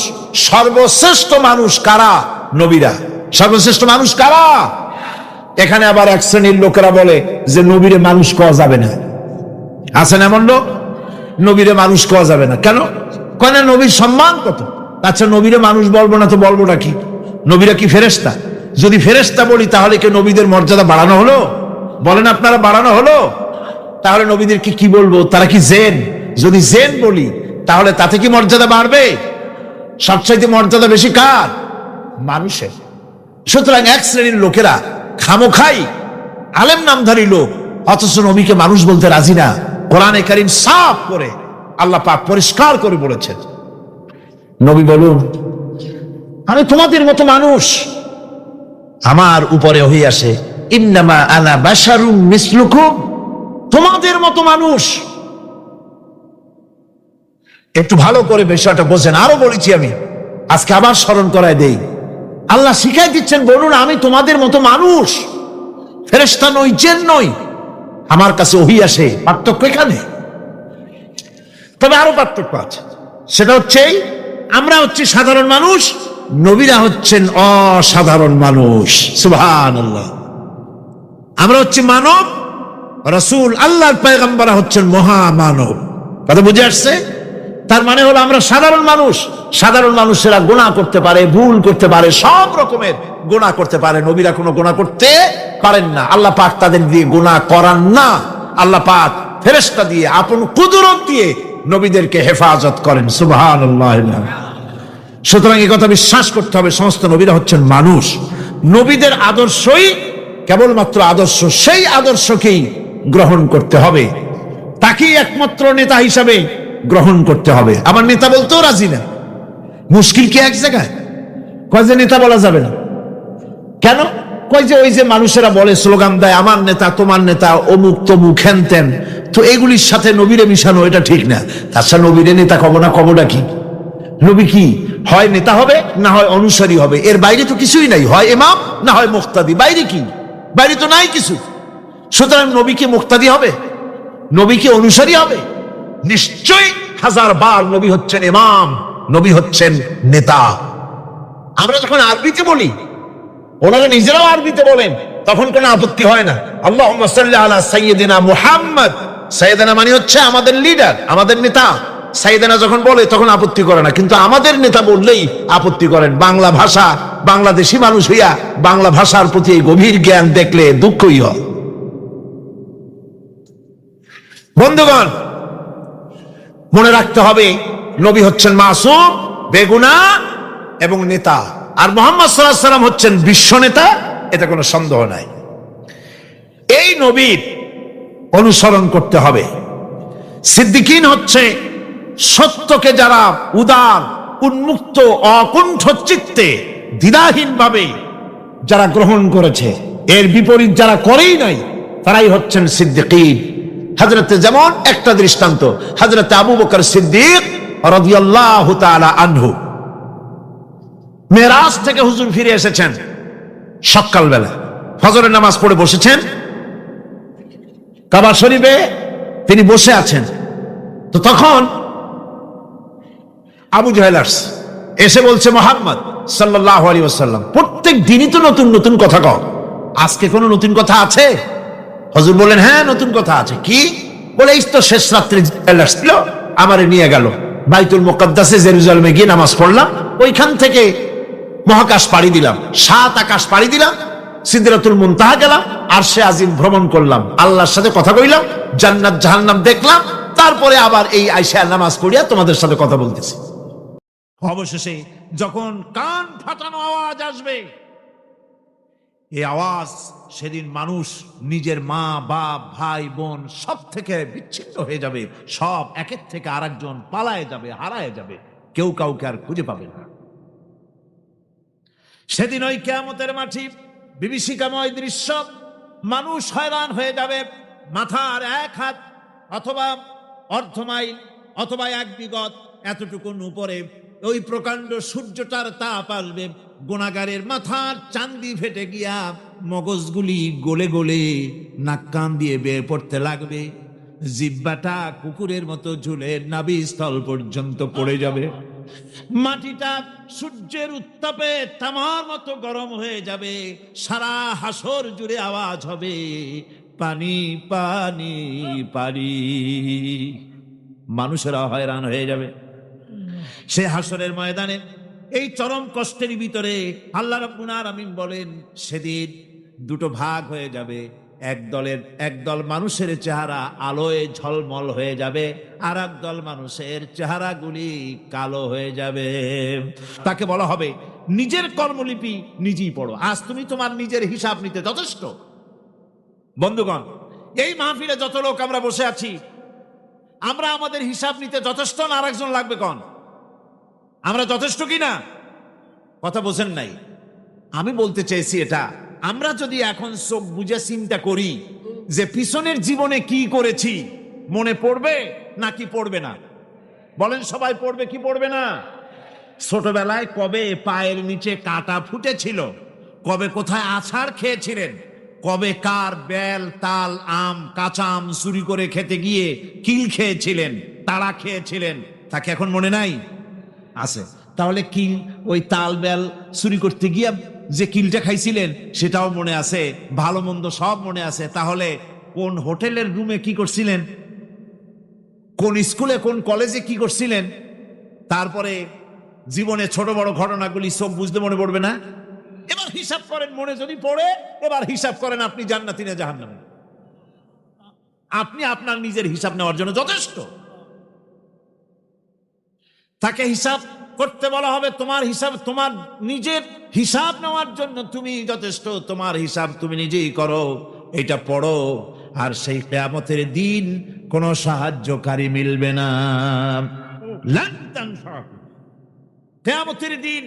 সর্বশ্রেষ্ঠ মানুষ কারা? নবীরা। সর্বশ্রেষ্ঠ মানুষ কারা? এখানে আবার এক শ্রেণীর লোকেরা বলে যে নবীরে মানুষ কওয়া যাবে না। আছেন এমন লোক, নবীরে মানুষ কওয়া যাবে না। কেন? কেন? নবীর সম্মান কত। আচ্ছা, নবীরে মানুষ বলবো না তো বলবোটা কি? নবীরা কি ফেরেশতা? যদি ফেরেশতা বলি তাহলে কি নবীদের মর্যাদা বাড়ানো হলো? বলেন আপনারা, বাড়ানো হলো? তাহলে নবীদেরকে কি বলবো? তারা কি জেন? যদি জেন বলি তাহলে তাতে কি মর্যাদা বাড়বে? সবচাইতে মর্যাদা বেশি কার? মানুষের। সুতরাং এক শ্রেণীর লোকেরা খামোখাই আলেম নামধারী লোক, অথচ নবীকে মানুষ বলতে রাজি না। কোরআনে কারীম সাফ করে আল্লাহ পাক পরিষ্কার করে বলেছেন, নবী বলুন, আমি তোমাদের মতো মানুষ, আমার উপরে ওহী আসে, ইন্নামা আনা বাশারুম মিসলুকুম, তোমাদের মতো মানুষ। একটু ভালো করে বিষয়টা বোঝেন। আরো বলেছি আমি, আজকে আবার স্মরণ করায় দেই। আল্লাহ শিখাই দিচ্ছেন, বলুন আমি তোমাদের মতো মানুষ, ফেরেশতা নই, জিন নই, আমার কাছে ওহী আসে। পার্থক্য এখানে। তবে আরো পার্থক্য আছে, সেটা হচ্ছে আমরা হচ্ছি সাধারণ মানুষ, নবীরা হচ্ছেন অসাধারণ মানুষ। সুবহানাল্লাহ। আমরা হচ্ছি মানব, রাসূল আল্লাহর পয়গম্বর হচ্ছেন মহামানব। কথা বুঝে আসছে? তার মানে হলো আমরা সাধারণ মানুষ। সাধারণ মানুষেরা গুনাহ করতে পারে, ভুল করতে পারে, সব রকমের গুনাহ করতে পারে। নবীরা কোনো গুনাহ করতে পারেন না। আল্লাহ পাক তাদের দিয়ে গুনাহ করান না। আল্লাহ পাক ফেরেশতা দিয়ে, আপন কুদরত দিয়ে নবীদেরকে হেফাজত করেন। সুবহানাল্লাহ। সুতরাং এই কথা বিশ্বাস করতে হবে, সমস্ত নবীরা হচ্ছেন মানুষ। নবীদের আদর্শই কেবলমাত্র আদর্শ, সেই আদর্শকেই গ্রহণ করতে হবে, তাকেই একমাত্র নেতা হিসাবে গ্রহণ করতে হবে। আমার নেতা বলতেও রাজি না। মুশকিল কি এক জায়গায়? কয় যে নেতা বলা যাবে না কেন? কয় যে ওই যে মানুষেরা বলে, স্লোগান দেয়, আমার নেতা, তোমার নেতা, অমুক তমুক হেন তেন, তো এগুলির সাথে নবীরে মিশানো এটা ঠিক না। তাছাড়া নবীরে নেতা কব না, কবটা কি? নবী কি হয় নেতা হবে, না হয় অনুসারী হবে, এর বাইরে তো কিছুই নাই। হয় ইমাম, না হয় মুক্তাদি, বাইরে কি? বাইরে তো নাই কিছু। সুতরাং নবী কি মুক্তাদি হবে? নবী কি অনুসারী হবে? নিশ্চয়ই হাজার বার নবী হচ্ছেন ইমাম, নবী হচ্ছেন নেতা। আমরা যখন আরবিতে বলি, ওনারা নিজেরাও আরবিতে বলেন, তখন কোনো আপত্তি হয় না। আল্লাহুম্মা সাল্লি আলা সাইয়্যিদিনা মুহাম্মদ। সাইয়্যিদিনা মানে হচ্ছে আমাদের লিডার, আমাদের নেতা। সাইয়্যিদিনা যখন বলে তখন আপত্তি করে না, কিন্তু আমাদের নেতা বললেই আপত্তি করেন। বাংলা ভাষা, বাংলাদেশি মানুষ হইয়া বাংলা ভাষার প্রতি গভীর জ্ঞান দেখলে দুঃখই হয়। বন্ধুগণ, মনে রাখতে হবে, নবী হচ্ছেন মাসুম, বেগুনাহ এবং নেতা, আর মুহাম্মদ সাল্লাল্লাহু আলাইহি ওয়াসাল্লাম হচ্ছেন বিশ্ব নেতা, এটা কোনো সন্দেহ নাই। এই নবীর অনুসরণ করতে হবে। সিদ্দিকিন হচ্ছে সত্যকে যারা উদার, উন্মুক্ত, অকুণ্ঠ চিত্তে, দ্বিধাহীন ভাবে যারা গ্রহণ করেছে, এর বিপরীত যারা করেই নাই, তারাই হচ্ছেন সিদ্দিকিন। হযরতে, যেমন একটা দৃষ্টান্ত, হযরতে আবু বকর সিদ্দিক রাদিয়াল্লাহু তাআলা আনহু, মেরাজ থেকে হুজুর ফিরে এসেছেন সকালবেলা, ফজরের নামাজ পড়ে বসেছেন কাবা শরীফে, তিনি বসে আছেন। তো তখন আবু জাহেল এসে বলছে, মুহাম্মদ সাল্লাল্লাহু আলাইহি ওয়াসাল্লাম, প্রত্যেক দিনই তো নতুন নতুন কথা কও, আজকে কোনো নতুন কথা আছে? হুজুর বলেন, হ্যাঁ নতুন কথা আছে। কি? বলে, এই তো শেষ রাত্রে জিবরাইল আসছিল, আমারে নিয়ে গেল বাইতুল মুকাদ্দাসে, জেরুজালেমে গিয়ে নামাজ পড়লাম, ওইখান থেকে মহাকাশ পাড়ি দিলাম, 7 আকাশ পাড়ি দিলাম, সিদরাতুল মুনতাহা গেলাম, আরশে আজিম ভ্রমণ করলাম, আল্লাহর সাথে কথা কইলাম, জান্নাত জাহান্নাম দেখলাম, তারপরে আবার এই আয়েশা নামাজ পড়িয়া তোমাদের সাথে কথা বলতেছি। অবশেষে যখন কান ফাটানো আওয়াজ আসবে, এই আওয়াজ, সেদিন মানুষ নিজের মা, বাপ, ভাই, বোন সব থেকে বিচ্ছিন্ন হয়ে যাবে, সব একের থেকে আরেকজন পালায়ে যাবে, হারায় যাবে, কেউ কাউকে আর খুঁজে পাবে না। সেদিন ওই কিয়ামতের মাঠে বিভীষিকাময় দৃশ্য, মানুষ হয়রান হয়ে যাবে। মাথার 1 হাত অথবা অর্ধ মাইল অথবা 1 বিগত এতটুকুন উপরে ওই প্রকাণ্ড সূর্যটার তাপ আসবে, গুনাহগারের মাথার চান্দি ফেটে গিয়া মগজগুলি গলে গলে নাক কান দিয়ে বের পড়তে লাগবে, জিহ্বাটা কুকুরের মতো ঝুলে নাভিস্থল পর্যন্ত পড়ে যাবে, মাটিটা সূর্যের উত্তাপে তামার মতো গরম হয়ে যাবে, সারা হাসর জুড়ে আওয়াজ হবে, পানি পানি পানি। মানুষেরা হয়রান হয়ে যাবে। সে হাসরের ময়দানে এই চরম কষ্টের ভিতরে আল্লাহ রাব্বুল আলামিন বলেন, সেদিন 2টো ভাগ হয়ে যাবে। একদল মানুষের চেহারা আলোয় ঝলমল হয়ে যাবে, আর একদল মানুষের চেহারাগুলি কালো হয়ে যাবে। তাকে বলা হবে, নিজের কর্মলিপি নিজেই পড়ো, আজ তুমি তোমার নিজের হিসাব নিতে যথেষ্ট। বন্ধুগণ, এই মাহফিলে যত লোক আমরা বসে আছি, আমরা আমাদের হিসাব নিতে যথেষ্ট না আরেকজন লাগবে? কোন আমরা যথেষ্ট কিনা? কথা বোঝেন নাই। আমি বলতে চাইছি এটা, আমরা যদি এখন চোখ বুঝে চিন্তা করি যে পিছনের জীবনে কি করেছি, মনে পড়বে নাকি পড়বে না? বলেন সবাই পড়বে কি পড়বে না? ছোটবেলায় কবে পায়ের নিচে কাটা ফুটেছিল, কবে কোথায় আছাড় খেয়েছিলেন, কবে কার বেল তাল আম কাঁচা আম চুরি করে খেতে গিয়ে কিল খেয়েছিলেন, তাড়া খেয়েছিলেন, তাকে এখন মনে নাই? আছে। তাহলে কিল, ওই তাল বেল চুরি করতে গিয়ে যে কিলটা খাইছিলেন সেটাও মনে আছে, ভালো মন্দ সব মনে আছে। তাহলে কোন হোটেলের রুমে কি করছিলেন, কোন স্কুলে কোন কলেজে কি করছিলেন, তারপরে জীবনে ছোট বড় ঘটনাগুলি সব বুঝতে মনে পড়বে না? এবার হিসাব করেন, মনে যদি পড়ে এবার হিসাব করেন আপনি জান্নাতি না জাহান্নামী। আপনি আপনার নিজের হিসাব নেওয়ার জন্য যথেষ্ট। তাকে হিসাব করতে বলা হবে, তোমার হিসাব, তোমার নিজের হিসাব নেওয়ার জন্য তুমি যথেষ্ট, তোমার হিসাব তুমি নিজেই করো, এটা পড়ো। আর সেই কিয়ামতের দিন কোনো সাহায্যকারী মিলবে না। লান তানফাকুম, কিয়ামতের দিন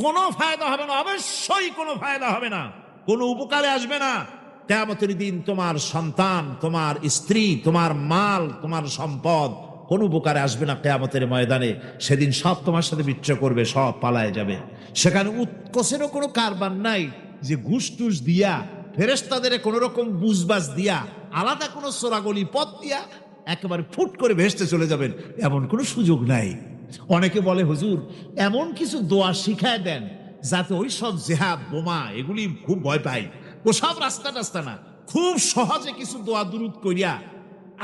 কোনো ফায়দা হবে না, অবশ্যই কোনো ফায়দা হবে না, কোনো উপকারে আসবে না। কিয়ামতের দিন তোমার সন্তান, তোমার স্ত্রী, তোমার মাল, তোমার সম্পদ কোন উপকারে আসবে না কিয়ামতের ময়দানে। সেদিন সব তোমার সাথে বিচ্ছ করবে, সব পালায় যাবে। সেখানে উৎকোষেরও কোনো কারবার নাই যে ঘুষ টুস দিয়া, ফেরেশতাদের কোন রকম বুঝবাজ দিয়া, আলাদা কোনো চোরাগলি পথ দিয়া একেবারে ফুট করে ভেসতে চলে যাবেন, এমন কোনো সুযোগ নাই। অনেকে বলে হুজুর এমন কিছু দোয়া শিখায় দেন যাতে ওই সব জেহাদ বোমা এগুলি খুব ভয় পাই, ওসব রাস্তা টাস্তা না, খুব সহজে কিছু দোয়া দুরূদ করিয়া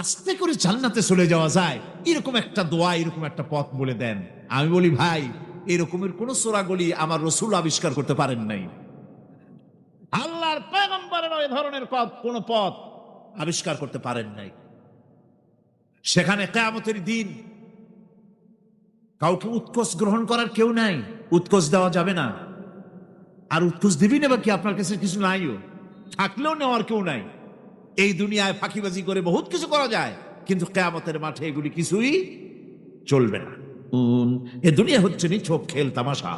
আস্তে করে জান্নাতে চলে যাওয়া যায়, এরকম একটা দোয়া, এরকম একটা পথ বলে দেন। আমি বলি ভাই, এরকমের কোন চোরাগলি আমার রাসূল আবিষ্কার করতে পারেন নাই, আল্লাহর পয়গম্বরের ওই ধরনের কোন পথ আবিষ্কার করতে পারেন নাই। সেখানে কিয়ামতের দিন কাউকে উৎকোষ গ্রহণ করার কেউ নাই, উৎকোষ দেওয়া যাবে না। আর উৎকোষ দিবি নেবা কি, আপনার কাছে কিছু নাইও, থাকলেও নেওয়ার কেউ নাই। এই দুনিয়ায় ফাঁকিবাজি করে বহুত কিছু করা যায়, কিন্তু কিয়ামতের মাঠে এগুলি কিছুই চলবে না। এ দুনিয়া হচ্ছে নিছক খেল তামাশা,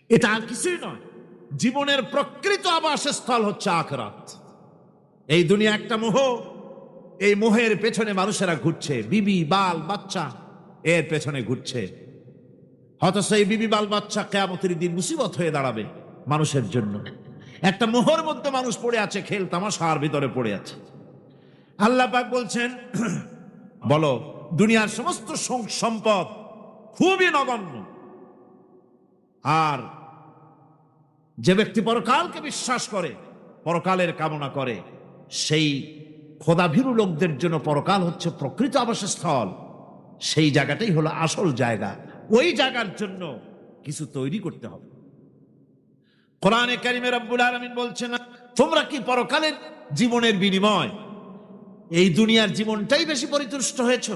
এটা আর কিছুই নয়। জীবনের প্রকৃত আবাসস্থল হচ্ছে আখিরাত। এই দুনিয়া একটা মোহ, এই মোহের পেছনে মানুষেরা ঘুরছে, বিবি বাল বাচ্চা এর পেছনে ঘুরছে। অথচ এই বিবি বাল বাচ্চা কিয়ামতের দিন মুসিবত হয়ে দাঁড়াবে মানুষের জন্য। একটা মোহর মধ্যে মানুষ পড়ে আছে, খেল তামাশার ভিতরে পড়ে আছে। আল্লাহ পাক বলছেন, বলো দুনিয়ার সমস্ত সম্পদ খুবই নগণ্য, আর যে ব্যক্তি পরকালকে বিশ্বাস করে, পরকালের কামনা করে, সেই খোদাভীরু লোকদের জন্য পরকাল হচ্ছে প্রকৃত আবাসস্থল। সেই জায়গাটাই হলো আসল জায়গা। ওই জায়গার জন্য কিছু তৈরি করতে হবে। কোরআনে কারিমে রব্বুল আলামিন বলছেন, তোমরা কি পরকালের জীবনের বিনিময় এই দুনিয়ার জীবনটাই বেশি পরিতুষ্ট হয়েছ?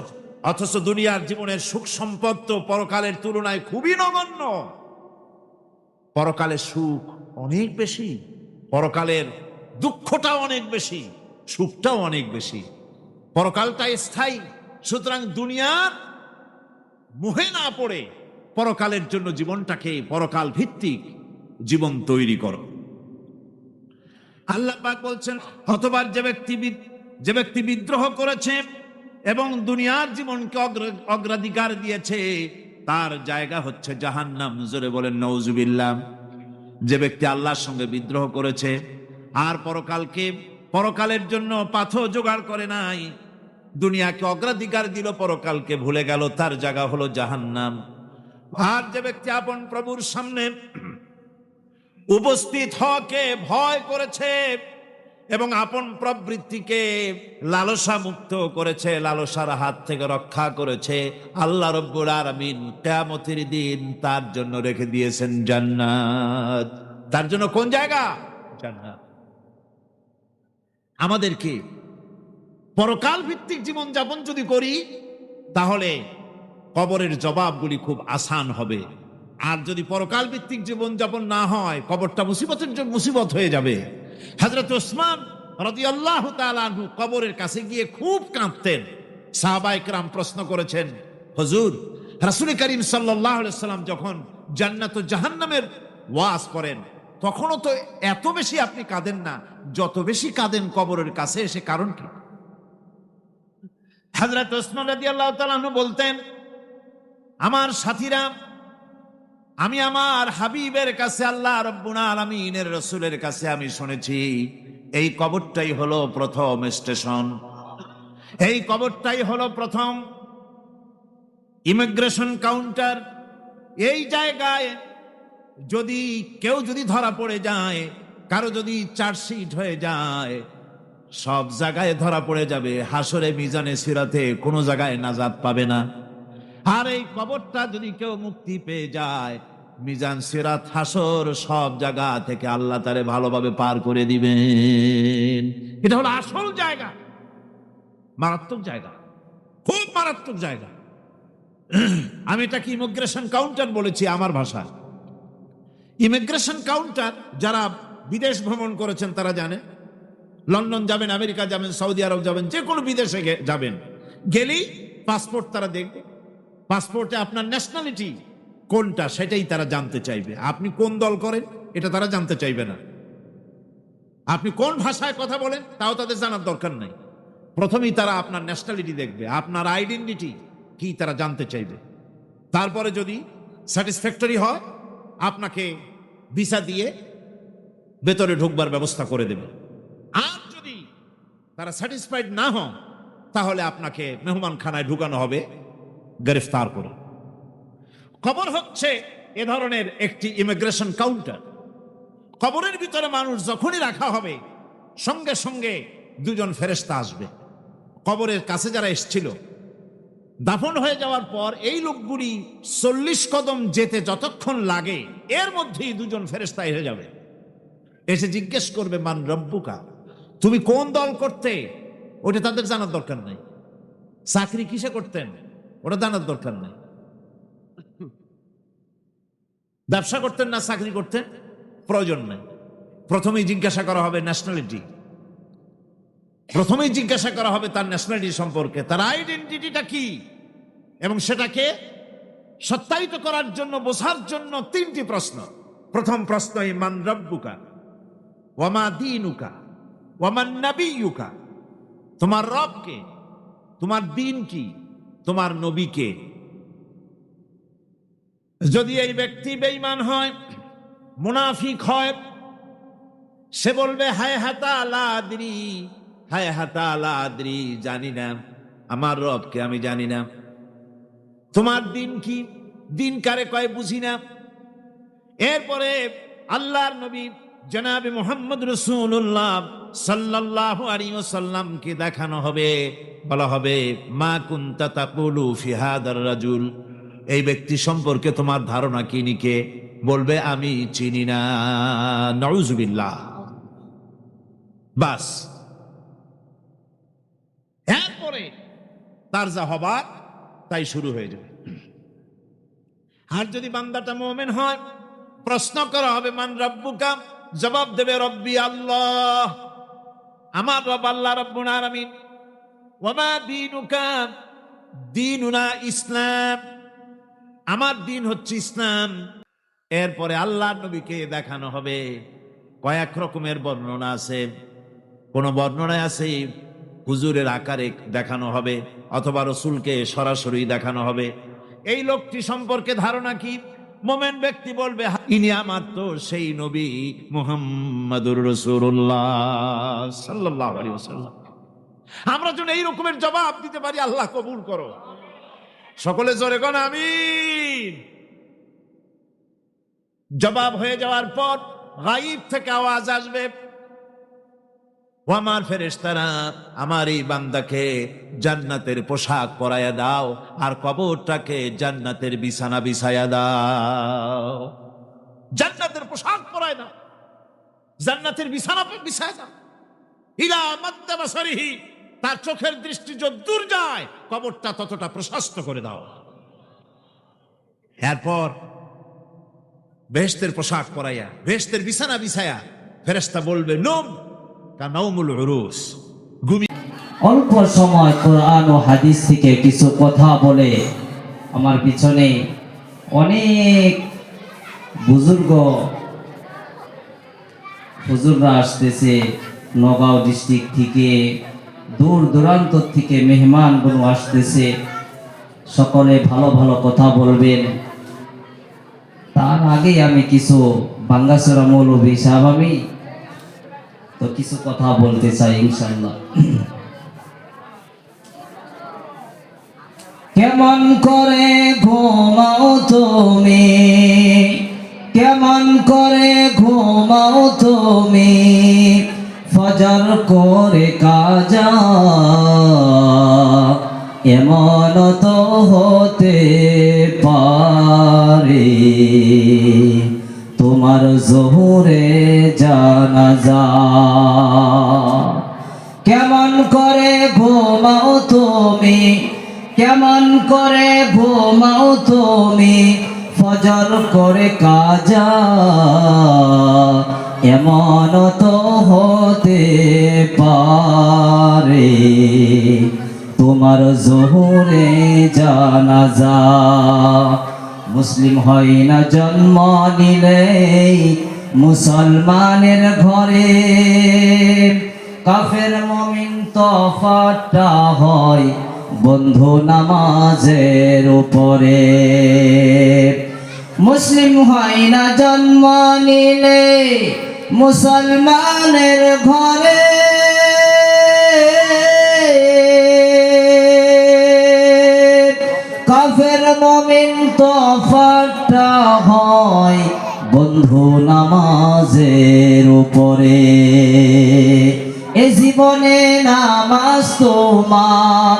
অথচ দুনিয়ার জীবনের সুখ সম্পদ তো পরকালের তুলনায় খুবই নগণ্য। পরকালের সুখ অনেক বেশি, পরকালের দুঃখটাও অনেক বেশি, সুখটাও অনেক বেশি। পরকালটা স্থায়ী, সুতরাং দুনিয়ার মোহে না পড়ে পরকালের জন্য জীবনটাকে পরকাল ভিত্তিক জীবন তৈরি করো। আল্লাহ পাক বলছেন, হতবার যে ব্যক্তি বিদ্রোহ করেছে এবং দুনিয়ার জীবনকে অগ্রাধিকার দিয়েছে, তার জায়গা হচ্ছে জাহান্নাম। জোরে বলেন নাউজুবিল্লাহ। যে ব্যক্তি আল্লাহর সঙ্গে বিদ্রোহ করেছে আর পরকালের জন্য পাথর জোগাড় করে নাই, দুনিয়াকে অগ্রাধিকার দিল, পরকালকে ভুলে গেল, তার জায়গা হলো জাহান্নাম। আর যে ব্যক্তি আপন প্রভুর সামনে উপস্থিত হওয়াকে ভয় করেছে এবং আপন প্রবৃত্তিকে লালসা মুক্ত করেছে, লালসার হাত থেকে রক্ষা করেছে, আল্লাহ রব্বুল আলামিন কিয়ামতের দিন তার জন্য রেখে দিয়েছেন জান্নাত। তার জন্য কোন জায়গা? জান্নাত। আমাদেরকে পরকাল ভিত্তিক জীবন যাপন যদি করি তাহলে কবরের জবাবগুলি খুব আসান হবে। আর যদি পরকাল ভিত্তিক জীবন যাপন না হয়, কবরটা মুসিবত হয়ে যাবে। হযরত ওসমান রাদিয়াল্লাহু তাআলা আনহু কবরের কাছে গিয়ে খুব কাঁদতেন। সাহাবায়ে কেরাম প্রশ্ন করেছেন, হুজুর রাসূল করিম সাল্লাল্লাহু আলাইহি ওয়াসাল্লাম যখন জান্নাত ও জাহান্নামের ওয়াজ করেন তখনও তো এত বেশি আপনি কাঁদেন না, যত বেশি কাঁদেন কবরের কাছে এসে, কারণ কি? হযরত ওসমান রাদিয়াল্লাহু তাআলা আনহু বলতেন, আমার সাথীরা, আমি আমার হাবিবের কাছে, আল্লাহ রাব্বুল আলামিনের রাসূলের কাছে আমি শুনেছি এই কবরটাই হলো প্রথম স্টেশন, এই কবরটাই হলো প্রথম ইমিগ্রেশন কাউন্টার। এই জায়গায় যদি কেউ ধরা পড়ে যায়, কারো যদি চার্জশিট হয়ে যায়, সব জায়গায় ধরা পড়ে যাবে, হাসরে মিজানে সিরাতে কোনো জায়গায় নাজাত পাবে না। আর এই কবরটা যদি কেউ মুক্তি পেয়ে যায়, মিজান সিরাত হাসর সব জায়গা থেকে আল্লাহ তারে ভালোভাবে পার করে দিবেন। এটা হলো আসল জায়গা, মারাত্মক জায়গা, খুব মারাত্মক জায়গা। আমি এটাকে ইমিগ্রেশন কাউন্টার বলেছি আমার ভাষায়। ইমিগ্রেশন কাউন্টার যারা বিদেশ ভ্রমণ করেছেন তারা জানে। লন্ডন যাবেন, আমেরিকা যাবেন, সৌদি আরব যাবেন, যে কোনো বিদেশে যাবেন, গেলেই পাসপোর্ট তারা দেখবে। পাসপোর্টে আপনার ন্যাশনালিটি কোনটা সেটাই তারা জানতে চাইবে। আপনি কোন দল করেন এটা তারা জানতে চাইবে না। আপনি কোন ভাষায় কথা বলেন তাও তাদের জানার দরকার নাই। প্রথমেই তারা আপনার ন্যাশনালিটি দেখবে, আপনার আইডেন্টিটি কি তারা জানতে চাইবে। তারপরে যদি স্যাটিসফ্যাক্টরি হয়, আপনাকে ভিসা দিয়ে ভেতরে ঢুকবার ব্যবস্থা করে দেবে। আর যদি তারা স্যাটিসফাইড না হন, তাহলে আপনাকে মেহমানখানায় ঢুকানো হবে গ্রেফতার করে। কবর হচ্ছে এ ধরনের একটি ইমিগ্রেশন কাউন্টার। কবরের ভিতরে মানুষ যখনই রাখা হবে, সঙ্গে সঙ্গে দুজন ফেরেশতা আসবে। কবরের কাছে যারা এসেছিল, দাফন হয়ে যাওয়ার পর এই লোকগুলি 40 কদম যেতে যতক্ষণ লাগে, এর মধ্যেই দুজন ফেরেশতা এসে যাবে। এসে জিজ্ঞেস করবে, মান রব্বুকা, তুমি কোন দল করতে? ওটা তাদের জানার দরকার নাই। চাকরি কিসে করতেন ওটা জানার দরকার নাই। ব্যবসা করতেন না চাকরি করতেন প্রয়োজন নাই। প্রথমেই জিজ্ঞাসা করা হবে ন্যাশনালিটি, প্রথমেই জিজ্ঞাসা করা হবে তার ন্যাশনালিটি সম্পর্কে, তার আইডেন্টিটিটা কি, এবং সেটাকে সত্যায়িত করার জন্য, বোঝার জন্য 3টি প্রশ্ন। প্রথম প্রশ্ন, মান রব্বুকা ওয়া মা দীনুকা ওয়া মান নাবিয়্যুকা, তোমার রব কে, তোমার দিন কি, তোমার নবী কে। যদি এই ব্যক্তি বেঈমান হয়, মুনাফিক হয়, সে বলবে হায় হাতা লা আদরি, হায় হাতা লা আদরি, জানি না, আমার রবকে আমি জানি না। তোমার দিন কি, দিন কারে কয় বুঝি না। এরপরে আল্লাহর নবী জনাবে মুহাম্মদ রাসূলুল্লাহ সাল্লাল্লাহু আলাইহি ওয়াসাল্লামকে দেখানো হবে, বলা হবে মা কুনতা তাকুলু ফি হাদার রাজুল, এই ব্যক্তি সম্পর্কে তোমার ধারণা কি নিকে, বলবে আমি চিনি না। নাউযুবিল্লাহ। বাস, এরপরে তার যা হবার তাই শুরু হয়ে যাবে। আর যদি বান্দাটা মুমিন হয়, প্রশ্ন করা হবে মান রব্বুকা, জবাব দেবে রব্বি আল্লাহ, আমার রব আল্লাহ রাব্বুল আলামিন। ওয়া মা দীনুকা, দীনুনা ইসলাম, আমার দিন হচ্ছে ইসলাম। এরপরে আল্লাহর নবীকে দেখানো হবে। কয়েক রকমের বর্ণনা আছে, কোন বর্ণনায় আছে হুজুরের আকারে দেখানো হবে, অথবা রসুলকে সরাসরি দেখানো হবে। এই লোকটি সম্পর্কে ধারণা কি? মোমেন ব্যক্তি বলবে ইনি আমার তো সেই নবী মুহাম্মাদুর রাসূলুল্লাহ সাল্লাল্লাহু আলাইহি ওয়াসাল্লাম। আমরা যেন এই রকমের জবাব দিতে পারি, আল্লাহ কবুল করো। সকলে জোরে কোন আমিন। জবাব হয়ে যাওয়ার পর গায়ব থেকে আওয়াজ আসবে, ও আমার ফেরেশতারা, আমার এই বান্দাকে জান্নাতের পোশাক পরাইয়া দাও, আর কবরটাকে জান্নাতের বিছানা বিছাইয়া দাও। জান্নাতের পোশাক পরায় দাও, জান্নাতের বিছানা বিছাইয়া দাও। ইলা মাদ্দা বাসারিহি, তার চোখের দৃষ্টি যতদূর যায় কবরটা ততটা প্রশস্ত করে দাও। এরপর বেহেশতের পোশাক পরাইয়া, বেহেশতের বিছানা বিছাইয়া ফেরেশতা বলবে নম কানাউমুল উরুস, অল্প সময় কোরআন ও হাদিস থেকে কিছু কথা বলে আমার পিছনে অনেক হুজুররা আসতেছে, নগাঁও ডিস্ট্রিক্ট থেকে, দূর দূরান্ত থেকে মেহমানগুলো আসতেছে, সকলে ভালো ভালো কথা বলবেন। তার আগে আমি কিছু বাঙ্গাসুরা মৌলভী সাহেব, আমি তো কিছু কথা বলতে চাই ইনশাআল্লাহ। কেমন করে ঘুমাও তুমি, কেমন করে ঘুমাও তুমি, ফজর করে কাজা, এমন তো হতে পারে তোমার জোহরে জানাজা। কেমন করে ঘুমাও তুমি, কেমন করে ঘুমাও তুমি, ফজর করে কাজা, এমন তো হতে পারে তোমার জোহরে জানাজা। মুসলিম হয় না জন্ম নিলেই মুসলমানের ঘরে, কাফের মুমিন তফাৎটা হয় বন্ধু নামাজের উপরে। মুসলিম হয় না জন্ম নিলে মুসলমানের ঘরে, কাফের মুমিন তফাৎটা হয় বন্ধু নামাজের উপরে। এ জীবনে নামাজ তোমার,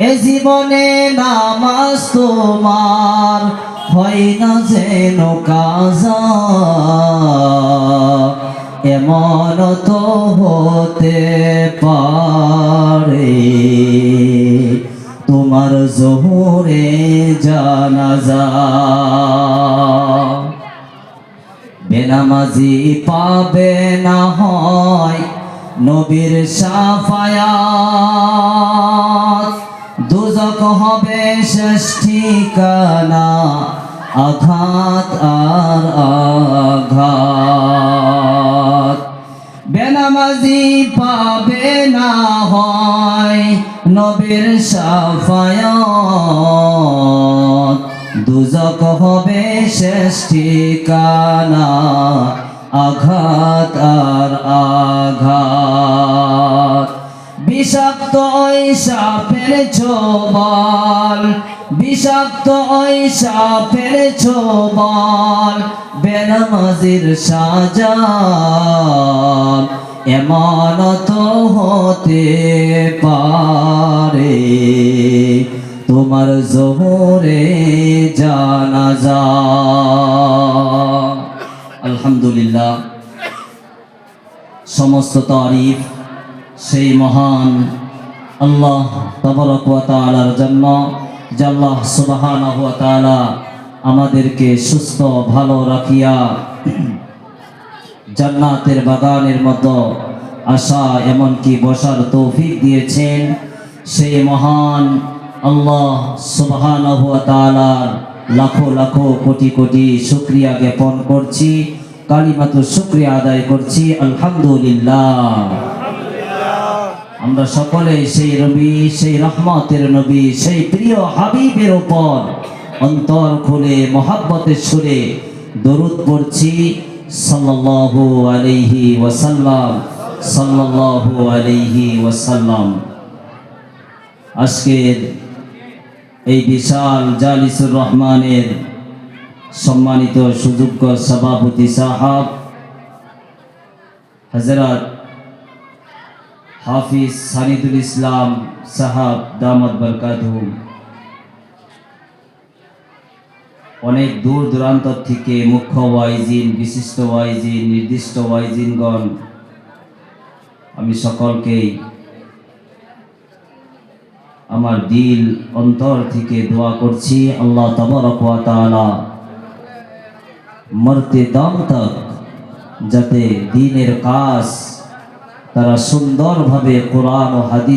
এ জীবনে নামাজ তোমার হয় না যেন কাজা, এমন তো হতে পারে তোমার জোহরে জানাজা। বেনামাজি পাবে না হয় নবীর শাফায়াত, দুজক হবে শেষ ঠিকানা, আঘাত আর আঘাত। বেনামাজি পাবে না হয় নবীর শাফায়াত, দুজক হবে শেষ ঠিকানা, আঘাত আর আঘাত। বিষাক্ত ওই সাপের ছোবল, বিষাক্ত ওই সাপের ছোবল, বেনামাজির সাজা, এমন তো হতে পারে তোমার জোহরে জানাজা। আলহামদুলিল্লাহ, সমস্ত তারিফ সেই মহান আল্লাহ তাবারক ওয়া তাআলার জন্য, যে আল্লাহ সুবহানাহু ওয়া তাআলা আমাদেরকে সুস্থ ভালো রাখিয়া জান্নাতের বাগানের মতো আশা এমনকি বসার তৌফিক দিয়েছেন। সেই মহান আল্লাহ সুবহানাহু ওয়া তাআলার লাখো লাখো কোটি কোটি শুকরিয়া জ্ঞাপন করছি, কালিমাতু শুকরিয়া আদায় করছি। আলহামদুলিল্লাহ, আমরা সকলে সেই নবী, সেই রহমতের নবী, সেই প্রিয় হাবিবের উপর অন্তর খুলে মহাব্বতের সুরে দরুদ পড়ছি। সাল্লাল্লাহু আলাইহি ওয়াসাল্লাম, সাল্লাল্লাহু আলাইহি ওয়াসাল্লাম। আজকের এই বিশাল জালিসুর রহমানের সম্মানিত সুযোগ্য সভাপতি সাহাব হযরত হাফিজ সানিদুল ইসলাম সাহাব দামাত বরকাতুহু, অনেক দূর দূরান্ত থেকে মুখ্য ওয়াইজিন, বিশিষ্ট ওয়াইজিন, নির্দিষ্ট ওয়াইজিনগণ, আমি সকলকেই আমার দিল অন্তর থেকে দোয়া করছি আল্লাহ তাবারক ওয়া তাআলা মরতে দম তক যাতে দ্বীনের কাজ তারা সুন্দরভাবে কোরআন ও হাদিস